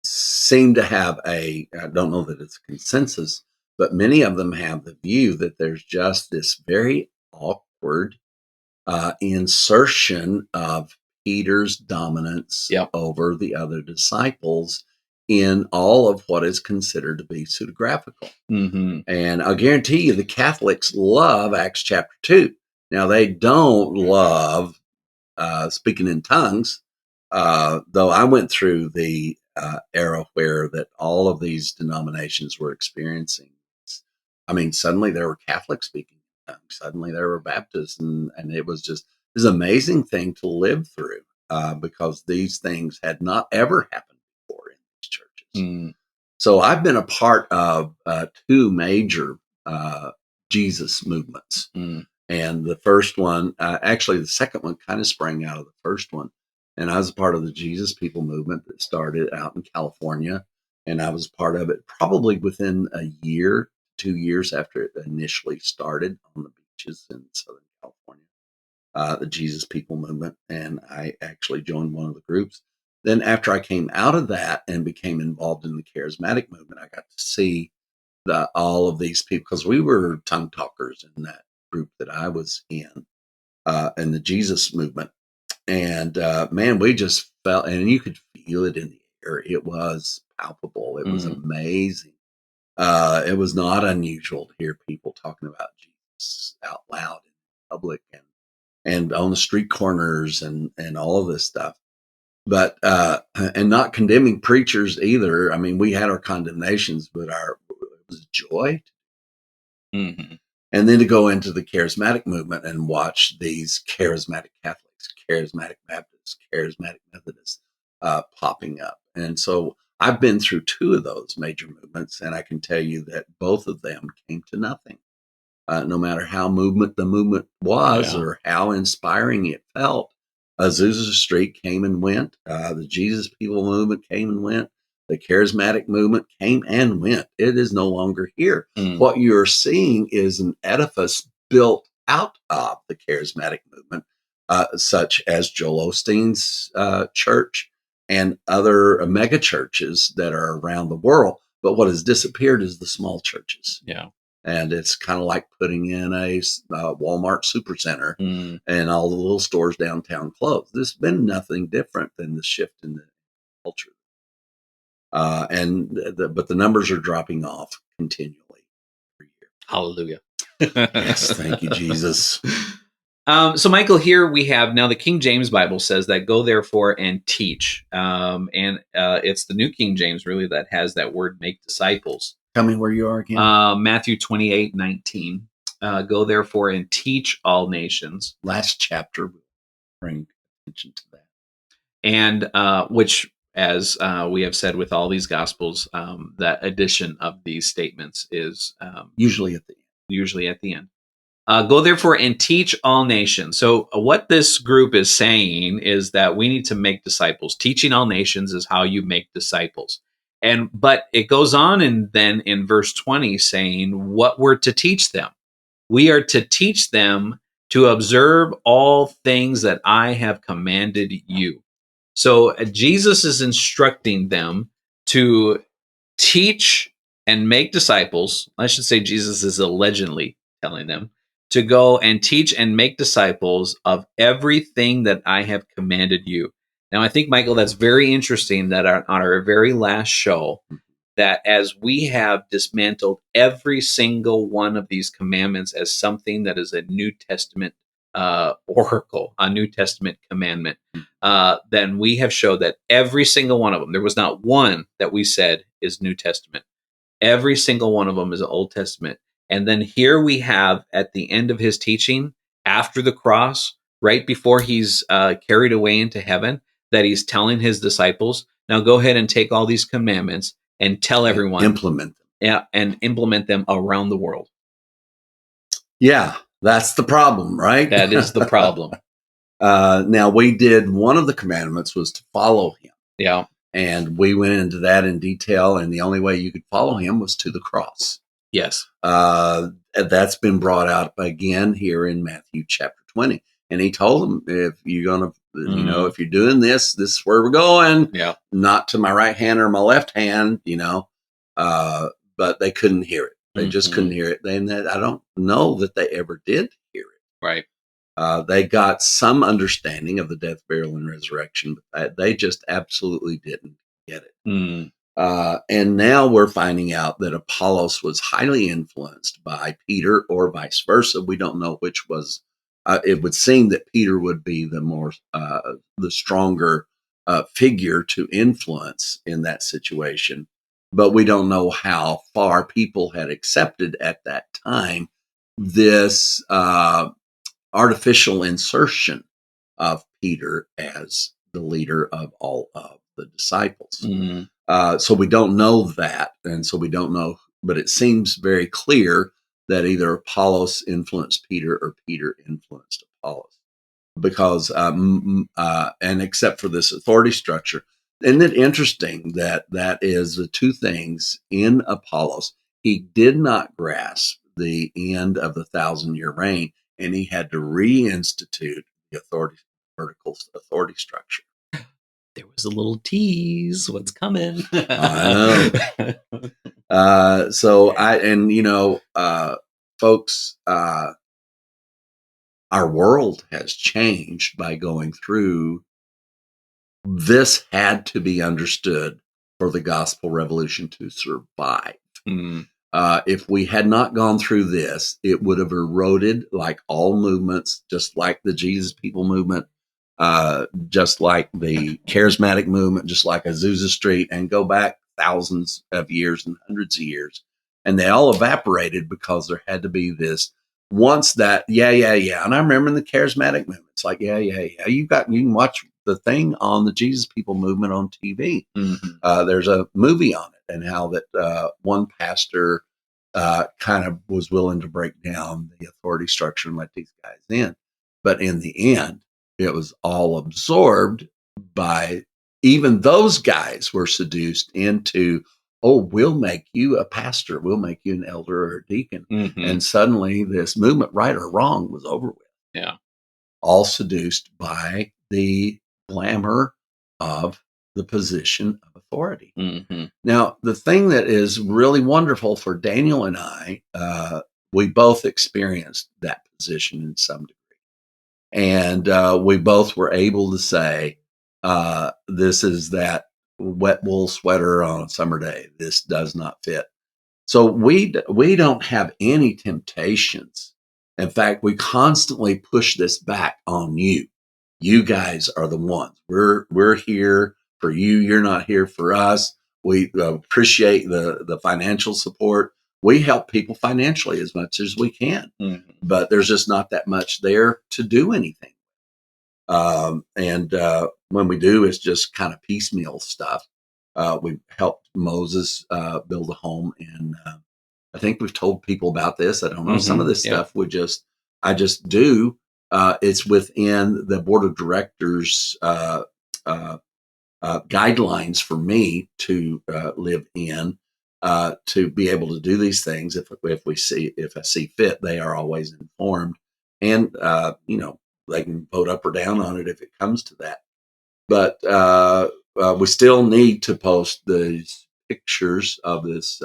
seem to have I don't know that it's a consensus, but many of them have the view that there's just this very awkward insertion of Peter's dominance over the other disciples in all of what is considered to be pseudographical. And I'll guarantee you the Catholics love Acts chapter 2. Now, they don't love speaking in tongues, though I went through the era where that all of these denominations were experiencing. I mean, suddenly there were Catholics speaking in tongues. Suddenly there were Baptists, and it was just this amazing thing to live through because these things had not ever happened before in these churches. So I've been a part of two major Jesus movements. And the first one, actually the second one kind of sprang out of the first one. And I was a part of the Jesus People movement that started out in California. And I was part of it probably within a year, 2 years after it initially started on the beaches in Southern California. the Jesus People movement, and I actually joined one of the groups. Then after I came out of that and became involved in the charismatic movement, I got to see all of these people, because we were tongue talkers in that group that I was in the Jesus movement. And man, we just felt, and you could feel it in the air. It was palpable. It was amazing. It was not unusual to hear people talking about Jesus out loud in public and on the street corners and all of this stuff. But and not condemning preachers either. I mean, we had our condemnations, but it was joy. Mm-hmm. And then to go into the charismatic movement and watch these charismatic Catholics, charismatic Baptists, charismatic Methodists popping up. And so I've been through two of those major movements, and I can tell you that both of them came to nothing. No matter how the movement was or how inspiring it felt, Azusa Street came and went. The Jesus People movement came and went. The charismatic movement came and went. It is no longer here. What you're seeing is an edifice built out of the charismatic movement, such as Joel Osteen's church and other mega churches that are around the world. But what has disappeared is the small churches. Yeah. And it's kind of like putting in a Walmart supercenter and all the little stores downtown closed. There's been nothing different than the shift in the culture. But the numbers are dropping off continually every year. Hallelujah. Yes, thank you, Jesus. So, Michael, here we have now the King James Bible says that go therefore and teach. And it's the New King James really that has that word make disciples. Tell me where you are again. Matthew 28:19. Go therefore and teach all nations. Last chapter, bring attention to that. And which, as we have said with all these Gospels, that addition of these statements is usually at the end. Go therefore and teach all nations. So what this group is saying is that we need to make disciples. Teaching all nations is how you make disciples. But it goes on and then in verse 20 saying what we're to teach them. We are to teach them to observe all things that I have commanded you. So Jesus is instructing them to teach and make disciples. I should say Jesus is allegedly telling them to go and teach and make disciples of everything that I have commanded you. Now, I think, Michael, that's very interesting that on our very last show, that as we have dismantled every single one of these commandments as something that is a New Testament oracle, a New Testament commandment, then we have showed that every single one of them, there was not one that we said is New Testament. Every single one of them is Old Testament. And then here we have at the end of his teaching, after the cross, right before he's carried away into heaven, that he's telling his disciples, now go ahead and take all these commandments and tell everyone. Implement them. Yeah, and implement them around the world. Yeah, that's the problem, right? That is the problem. Now, we did, one of the commandments was to follow him. Yeah. And we went into that in detail, and the only way you could follow him was to the cross. Yes. That's been brought out again here in Matthew chapter 20. And he told them, if you're going to, if you're doing this, this is where we're going. Yeah. Not to my right hand or my left hand, but they couldn't hear it. They just couldn't hear it. And I don't know that they ever did hear it. Right. They got some understanding of the death, burial, and resurrection, but they just absolutely didn't get it. And now we're finding out that Apollos was highly influenced by Peter or vice versa. We don't know which was. It would seem that Peter would be the stronger figure to influence in that situation. But we don't know how far people had accepted at that time this artificial insertion of Peter as the leader of all of the disciples. So we don't know that. And so we don't know, but it seems very clear that either Apollos influenced Peter or Peter influenced Apollos. Because, and except for this authority structure, isn't it interesting that is the two things in Apollos? He did not grasp the end of the 1,000-year reign. and he had to reinstitute the vertical authority structure. There was a little tease. What's coming? I know. Folks, our world has changed by going through. This had to be understood for the gospel revolution to survive. If we had not gone through this, it would have eroded like all movements, just like the Jesus People movement, just like the charismatic movement, just like Azusa Street, and go back thousands of years and hundreds of years. And they all evaporated because there had to be this once that, yeah. And I remember in the charismatic movement, it's like, yeah. You can watch the thing on the Jesus People movement on TV. There's a movie on it, and how that one pastor kind of was willing to break down the authority structure and let these guys in. But in the end, it was all absorbed by, even those guys were seduced into, oh, we'll make you a pastor, we'll make you an elder or a deacon. And suddenly this movement, right or wrong, was over with. Yeah. All seduced by the glamour of the position of authority. Now, the thing that is really wonderful for Daniel and I, we both experienced that position in some degree. And we both were able to say, this is that wet wool sweater on a summer day. This does not fit. So we don't have any temptations. In fact, we constantly push this back on you. You guys are the ones. We're here for you. You're not here for us. We appreciate the financial support. We help people financially as much as we can, but there's just not that much there to do anything. And when we do, it's just kind of piecemeal stuff. We helped Moses build a home, and I think we've told people about this. I don't know. Some of this stuff I just do. It's within the board of directors guidelines for me to live in, to be able to do these things. If I see fit, they are always informed, and they can vote up or down on it if it comes to that. But we still need to post these pictures of this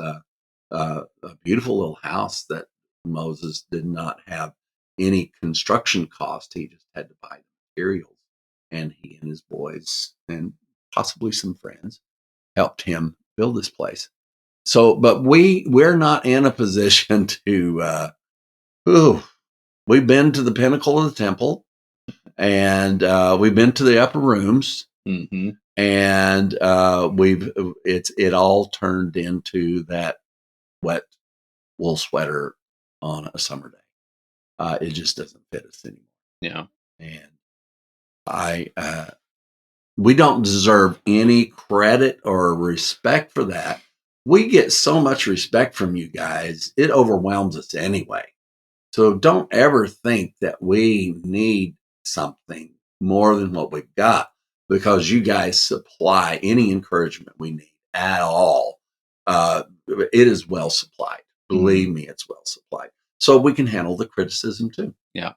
beautiful little house that Moses did not have any construction cost. He just had to buy the materials, and he and his boys and possibly some friends helped him build this place. So, but we're not in a position to, we've been to the pinnacle of the temple, and we've been to the upper rooms, and it all turned into that wet wool sweater on a summer day. It just doesn't fit us anymore. Yeah. And we don't deserve any credit or respect for that. We get so much respect from you guys, it overwhelms us anyway. So don't ever think that we need something more than what we've got, because you guys supply any encouragement we need at all. It is well supplied. Believe me, it's well supplied. So we can handle the criticism too. Yeah.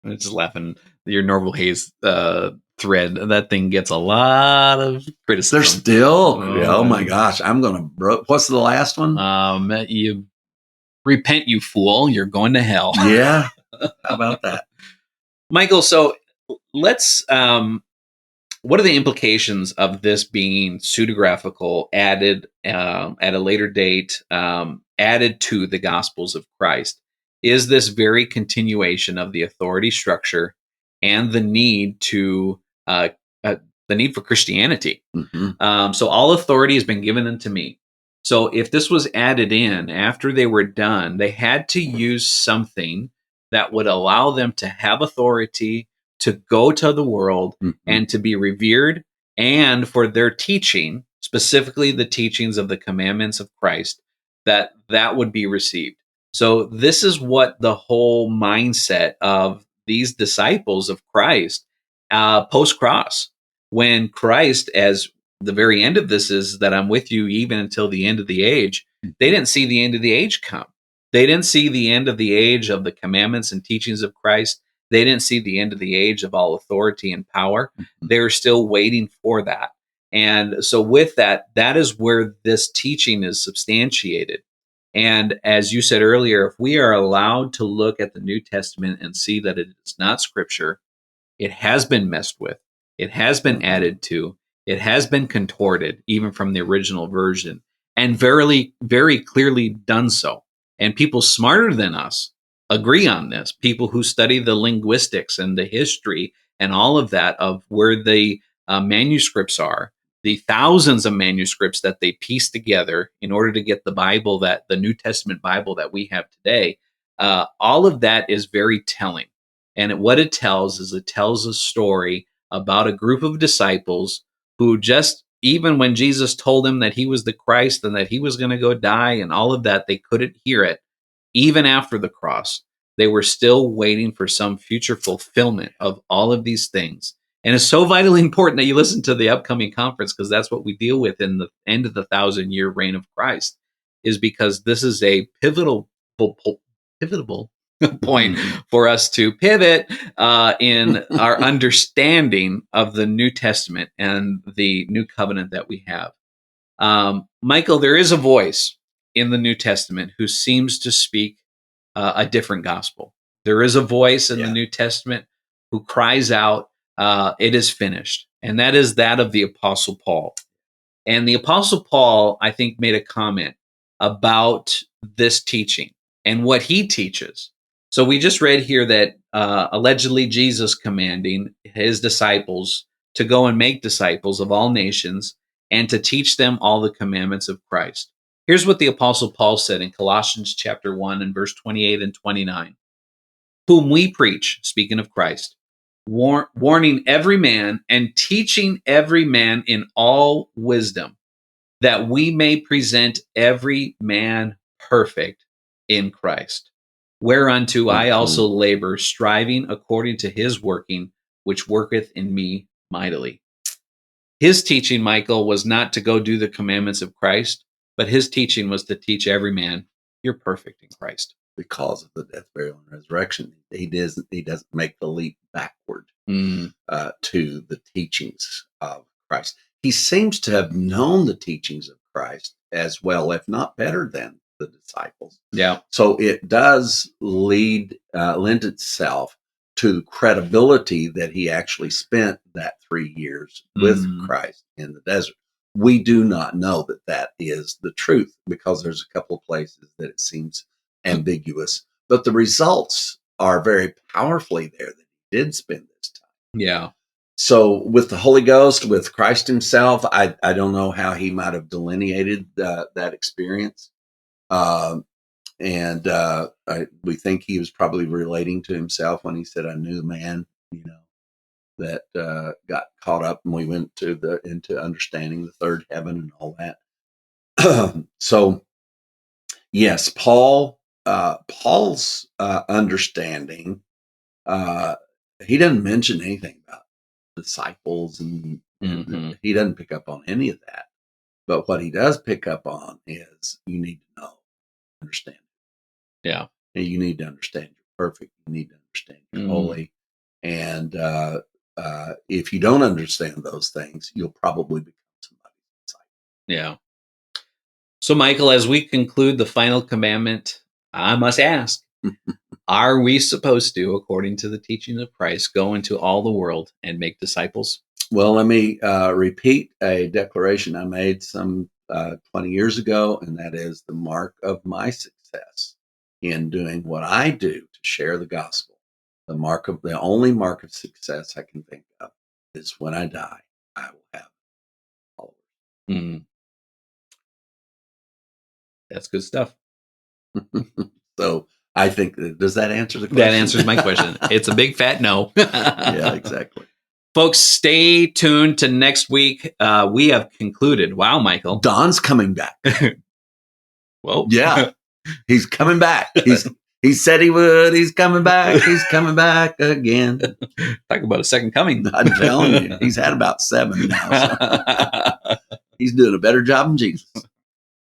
I'm just laughing. Your Norval Hayes thread, that thing gets a lot of criticism. There's still, oh my gosh, I'm going to, what's the last one? You repent, you fool. You're going to hell. Yeah. How about that? Michael, so let's, what are the implications of this being pseudographical, added at a later date, added to the Gospels of Christ? Is this very continuation of the authority structure and the need to the need for Christianity? So all authority has been given unto me. So if this was added in after they were done, they had to use something that would allow them to have authority to go to the world and to be revered, and for their teaching, specifically the teachings of the commandments of Christ, that would be received. So this is what the whole mindset of these disciples of Christ post-cross, when Christ, as the very end of this is that I'm with you even until the end of the age, they didn't see the end of the age come. They didn't see the end of the age of the commandments and teachings of Christ. They didn't see the end of the age of all authority and power. They're still waiting for that. And so with that, that is where this teaching is substantiated. And as you said earlier, if we are allowed to look at the New Testament and see that it is not scripture, it has been messed with, it has been added to, it has been contorted, even from the original version, and very clearly done so. And people smarter than us agree on this. People who study the linguistics and the history and all of that of where the manuscripts are, the thousands of manuscripts that they piece together in order to get the Bible, that the New Testament Bible that we have today, all of that is very telling. And what it tells is it tells a story about a group of disciples who just, even when Jesus told them that he was the Christ and that he was going to go die and all of that, they couldn't hear it. Even after the cross, they were still waiting for some future fulfillment of all of these things. And it's so vitally important that you listen to the upcoming conference, because that's what we deal with in the end of the 1,000-year reign of Christ, is because this is a pivotal point for us to pivot in our understanding of the New Testament and the new covenant that we have. Michael, there is a voice in the New Testament who seems to speak a different gospel. There is a voice in the New Testament who cries out, it is finished. And that is that of the Apostle Paul. And the Apostle Paul, I think, made a comment about this teaching and what he teaches. So we just read here that allegedly Jesus commanding his disciples to go and make disciples of all nations and to teach them all the commandments of Christ. Here's what the Apostle Paul said in Colossians chapter 1 and verse 28 and 29. Whom we preach, speaking of Christ, warning every man and teaching every man in all wisdom, that we may present every man perfect in Christ. Whereunto I also labor, striving according to his working, which worketh in me mightily. His teaching, Michael, was not to go do the commandments of Christ, but his teaching was to teach every man, you're perfect in Christ. Because of the death, burial, and resurrection, he doesn't make the leap backward to the teachings of Christ. He seems to have known the teachings of Christ as well, if not better than the disciples. Yeah. So it does lend itself to credibility that he actually spent that 3 years with Christ in the desert. We do not know that that is the truth, because there's a couple of places that it seems ambiguous, but the results are very powerfully there that he did spend this time. Yeah. So with the Holy Ghost, with Christ himself, I don't know how he might have delineated that experience. We think he was probably relating to himself when he said, I knew a man, that got caught up, and we went into understanding the third heaven and all that. So yes, Paul's understanding, he doesn't mention anything about disciples, and he doesn't pick up on any of that. But what he does pick up on is you need to know, understand. Yeah. And you need to understand you're perfect. You need to understand you're holy. And if you don't understand those things, you'll probably become somebody's disciple. Yeah. So, Michael, as we conclude the final commandment, I must ask, are we supposed to, according to the teaching of Christ, go into all the world and make disciples? Well, let me repeat a declaration I made some 20 years ago, and that is the mark of my success in doing what I do to share the gospel. The only mark of success I can think of is when I die, I will have followers. That's good stuff. So I think, does that answer the question? That answers my question. It's a big fat no. Yeah, exactly. Folks, stay tuned to next week. We have concluded. Wow, Michael. Don's coming back. Well, yeah, he's coming back. He said he would. He's coming back. He's coming back again. Talk about a second coming. I'm telling you, he's had about 7 now. So he's doing a better job than Jesus.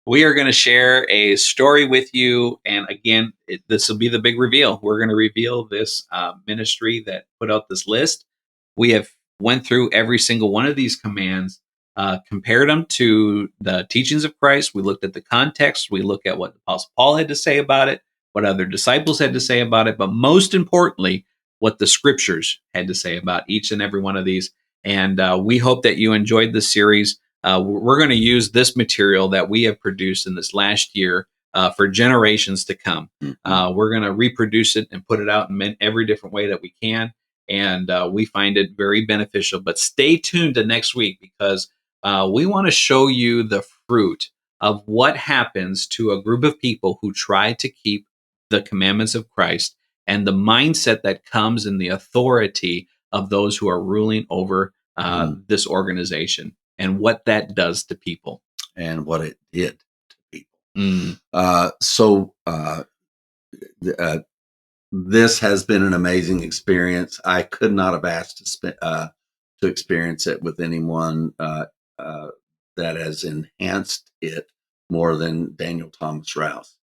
we are going to share a story with you. And again, this will be the big reveal. We're going to reveal this ministry that put out this list. We have went through every single one of these commands, compared them to the teachings of Christ. We looked at the context. We looked at what the Apostle Paul had to say about it, what other disciples had to say about it, but most importantly, what the scriptures had to say about each and every one of these. And we hope that you enjoyed this series. We're going to use this material that we have produced in this last year for generations to come. We're going to reproduce it and put it out in every different way that we can. And we find it very beneficial. But stay tuned to next week, because we want to show you the fruit of what happens to a group of people who try to keep the commandments of Christ, and the mindset that comes in the authority of those who are ruling over this organization, and what that does to people. And what it did to people. This has been an amazing experience. I could not have asked to experience it with anyone that has enhanced it more than Daniel Thomas Rouse.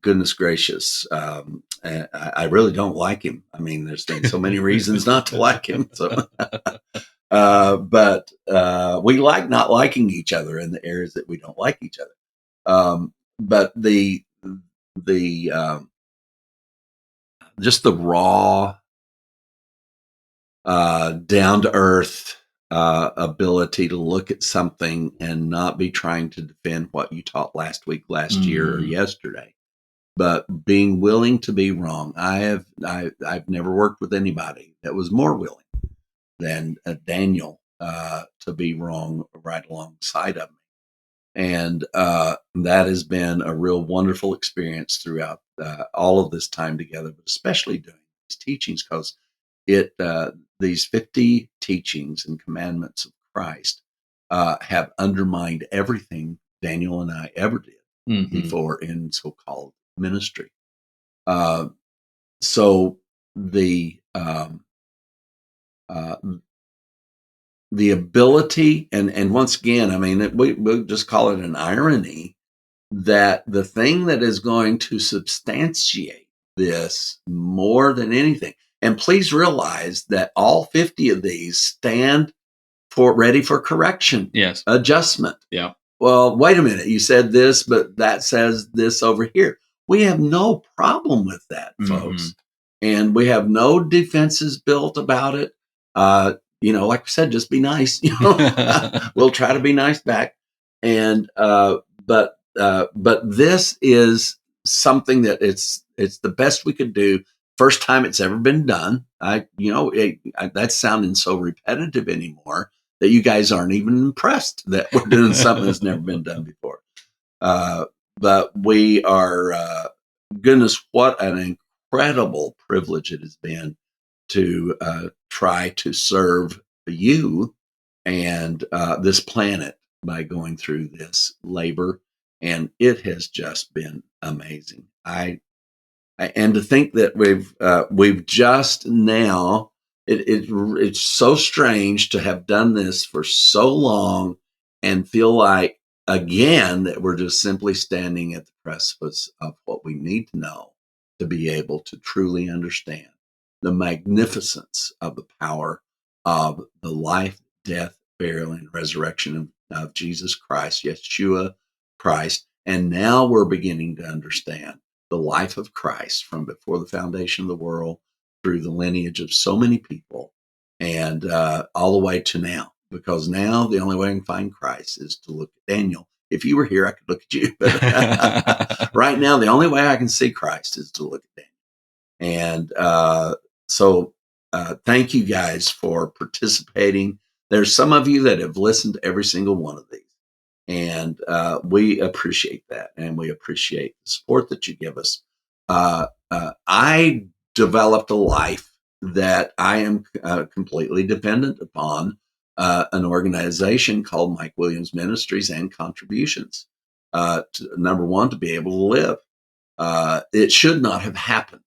Goodness gracious. I really don't like him. I mean, there's been so many reasons not to like him. So, but we like not liking each other in the areas that we don't like each other. But the just the raw, down to earth ability to look at something and not be trying to defend what you taught last week, last year, or yesterday, but being willing to be wrong. I've never worked with anybody that was more willing than Daniel to be wrong right alongside of me. And that has been a real wonderful experience throughout all of this time together, but especially doing these teachings, because these 50 teachings and commandments of Christ have undermined everything Daniel and I ever did before in so-called ministry. So the ability, and once again, I mean, we'll just call it an irony, that the thing that is going to substantiate this more than anything, and please realize that all 50 of these stand ready for correction, adjustment. Yeah. Well, wait a minute, you said this, but that says this over here. We have no problem with that, folks. And we have no defenses built about it. Like I said, just be nice. We'll try to be nice back. And but this is something that it's the best we could do. First time it's ever been done. That's sounding so repetitive anymore that you guys aren't even impressed that we're doing something that's never been done before. But we are, goodness, what an incredible privilege it has been to try to serve you and this planet by going through this labor. And it has just been amazing. And to think that we've just now, it's so strange to have done this for so long and feel like, again, that we're just simply standing at the precipice of what we need to know to be able to truly understand the magnificence of the power of the life, death, burial, and resurrection of Jesus Christ, Yeshua Christ. And now we're beginning to understand the life of Christ from before the foundation of the world through the lineage of so many people and all the way to now. Because now the only way I can find Christ is to look at Daniel. If you were here, I could look at you. But right now, the only way I can see Christ is to look at Daniel. And so thank you guys for participating. There's some of you that have listened to every single one of these. And we appreciate that. And we appreciate the support that you give us. I developed a life that I am completely dependent upon an organization called Mike Williams Ministries and Contributions. Number one, to be able to live. It should not have happened.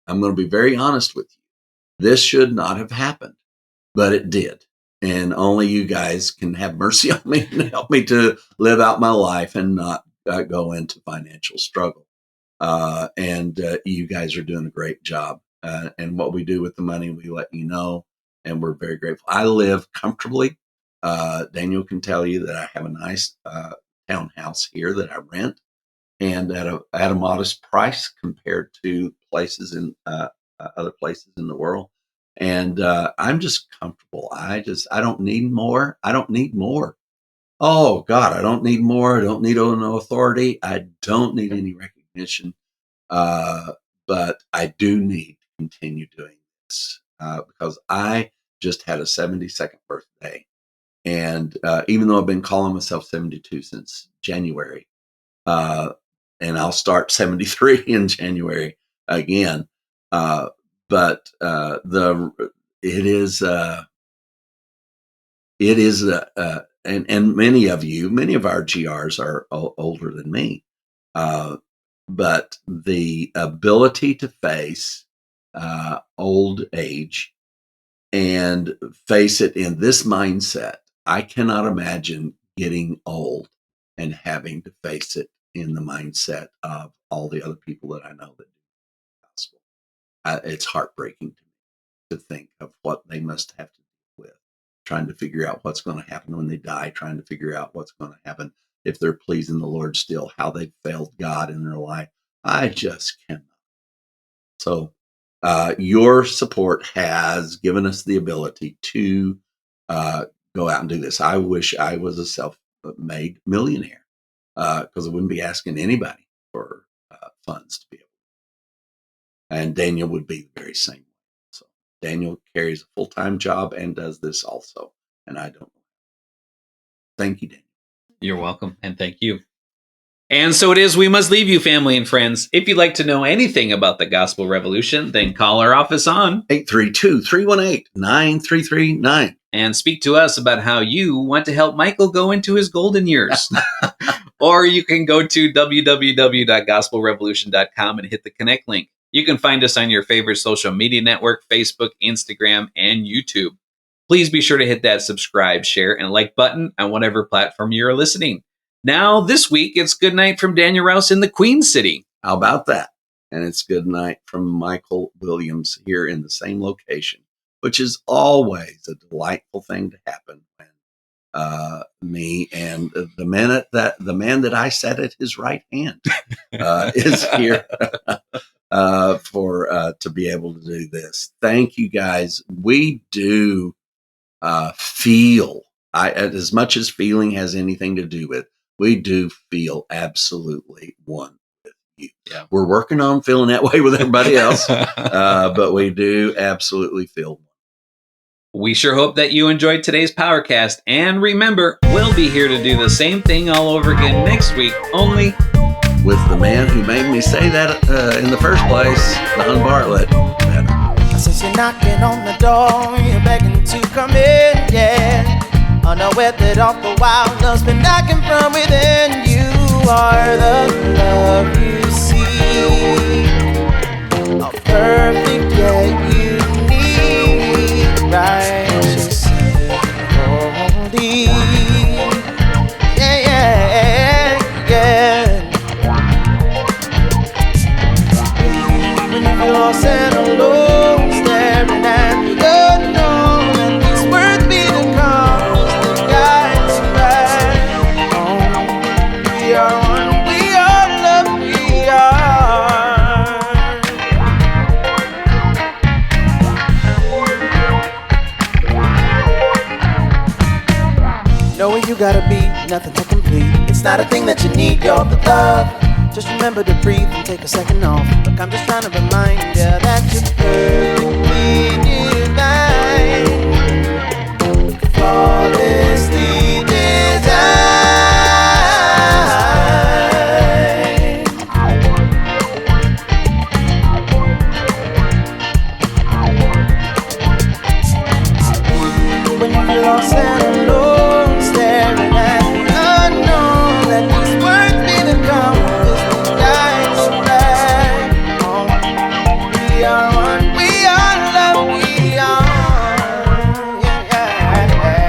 I'm going to be very honest with you. This should not have happened, but it did. and only you guys can have mercy on me and help me to live out my life and not go into financial struggle. And you guys are doing a great job. And what we do with the money, we let you know, and we're very grateful. I live comfortably. Daniel can tell you that I have a nice townhouse here that I rent, and at a modest price compared to places in other places in the world. And I'm just comfortable. I don't need more. I don't need more. Oh God, I don't need more. I don't need no authority. I don't need any recognition. But I do need to continue doing this because I just had a 72nd birthday. And even though I've been calling myself 72 since January, and I'll start 73 in January again. But it is and many of our GRs are older than me. But the ability to face old age and face it in this mindset, I cannot imagine getting old and having to face it in the mindset of all the other people that I know that do the gospel. It's heartbreaking to me to think of what they must have to deal with, trying to figure out what's going to happen when they die, trying to figure out what's going to happen if they're pleasing the Lord still, how they've failed God in their life. I just cannot. So your support has given us the ability to go out and do this. I wish I was a self-made millionaire because I wouldn't be asking anybody for funds to be able to. And Daniel would be the very same way. So Daniel carries a full-time job and does this also. And I don't know. Thank you, Daniel. You're welcome. And thank you. And so it is, we must leave you, family and friends. If you'd like to know anything about the Gospel Revolution, then call our office on 832-318-9339 and speak to us about how you want to help Michael go into his golden years. Or you can go to www.gospelrevolution.com and hit the connect link. You can find us on your favorite social media network, Facebook, Instagram, and YouTube. Please be sure to hit that subscribe, share, and like button on whatever platform you're listening. Now, this week, it's good night from Daniel Rouse in the Queen City. How about that? And it's good night from Michael Williams here in the same location, which is always a delightful thing to happen when me and the man that I sat at his right hand is here to be able to do this. Thank you, guys. We do feel, as much as feeling has anything to do with, we do feel absolutely one with you. Yeah. We're working on feeling that way with everybody else, but we do absolutely feel one. We sure hope that you enjoyed today's Powercast. And remember, we'll be here to do the same thing all over again next week, only with the man who made me say that in the first place, Don Bartlett. Since you're knocking on the door, you're begging to come in, yeah. Unaware that all the while love's been knocking from within. You are the love you see, a perfect yet unique, righteous, holy. Yeah, yeah, yeah. When you feel lost and alone, staring at the unknown, and these words be the cause that guides you right home. We are one, we are love, we are. Know where you gotta be, nothing to complete. It's not a thing that you need, you're the love. Just remember to breathe and take a second off. Look, I'm just trying to remind you that you're perfectly divine, flawlessly designed. When you're lost and alone, staring at the unknown, let these words be the compass. We are love, we are. Yeah, yeah, yeah.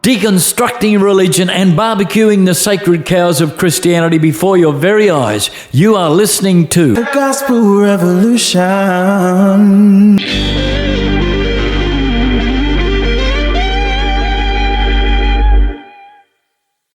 deconstructing religion and barbecuing the sacred cows of Christianity before your very eyes. You are listening to The Gospel Revolution.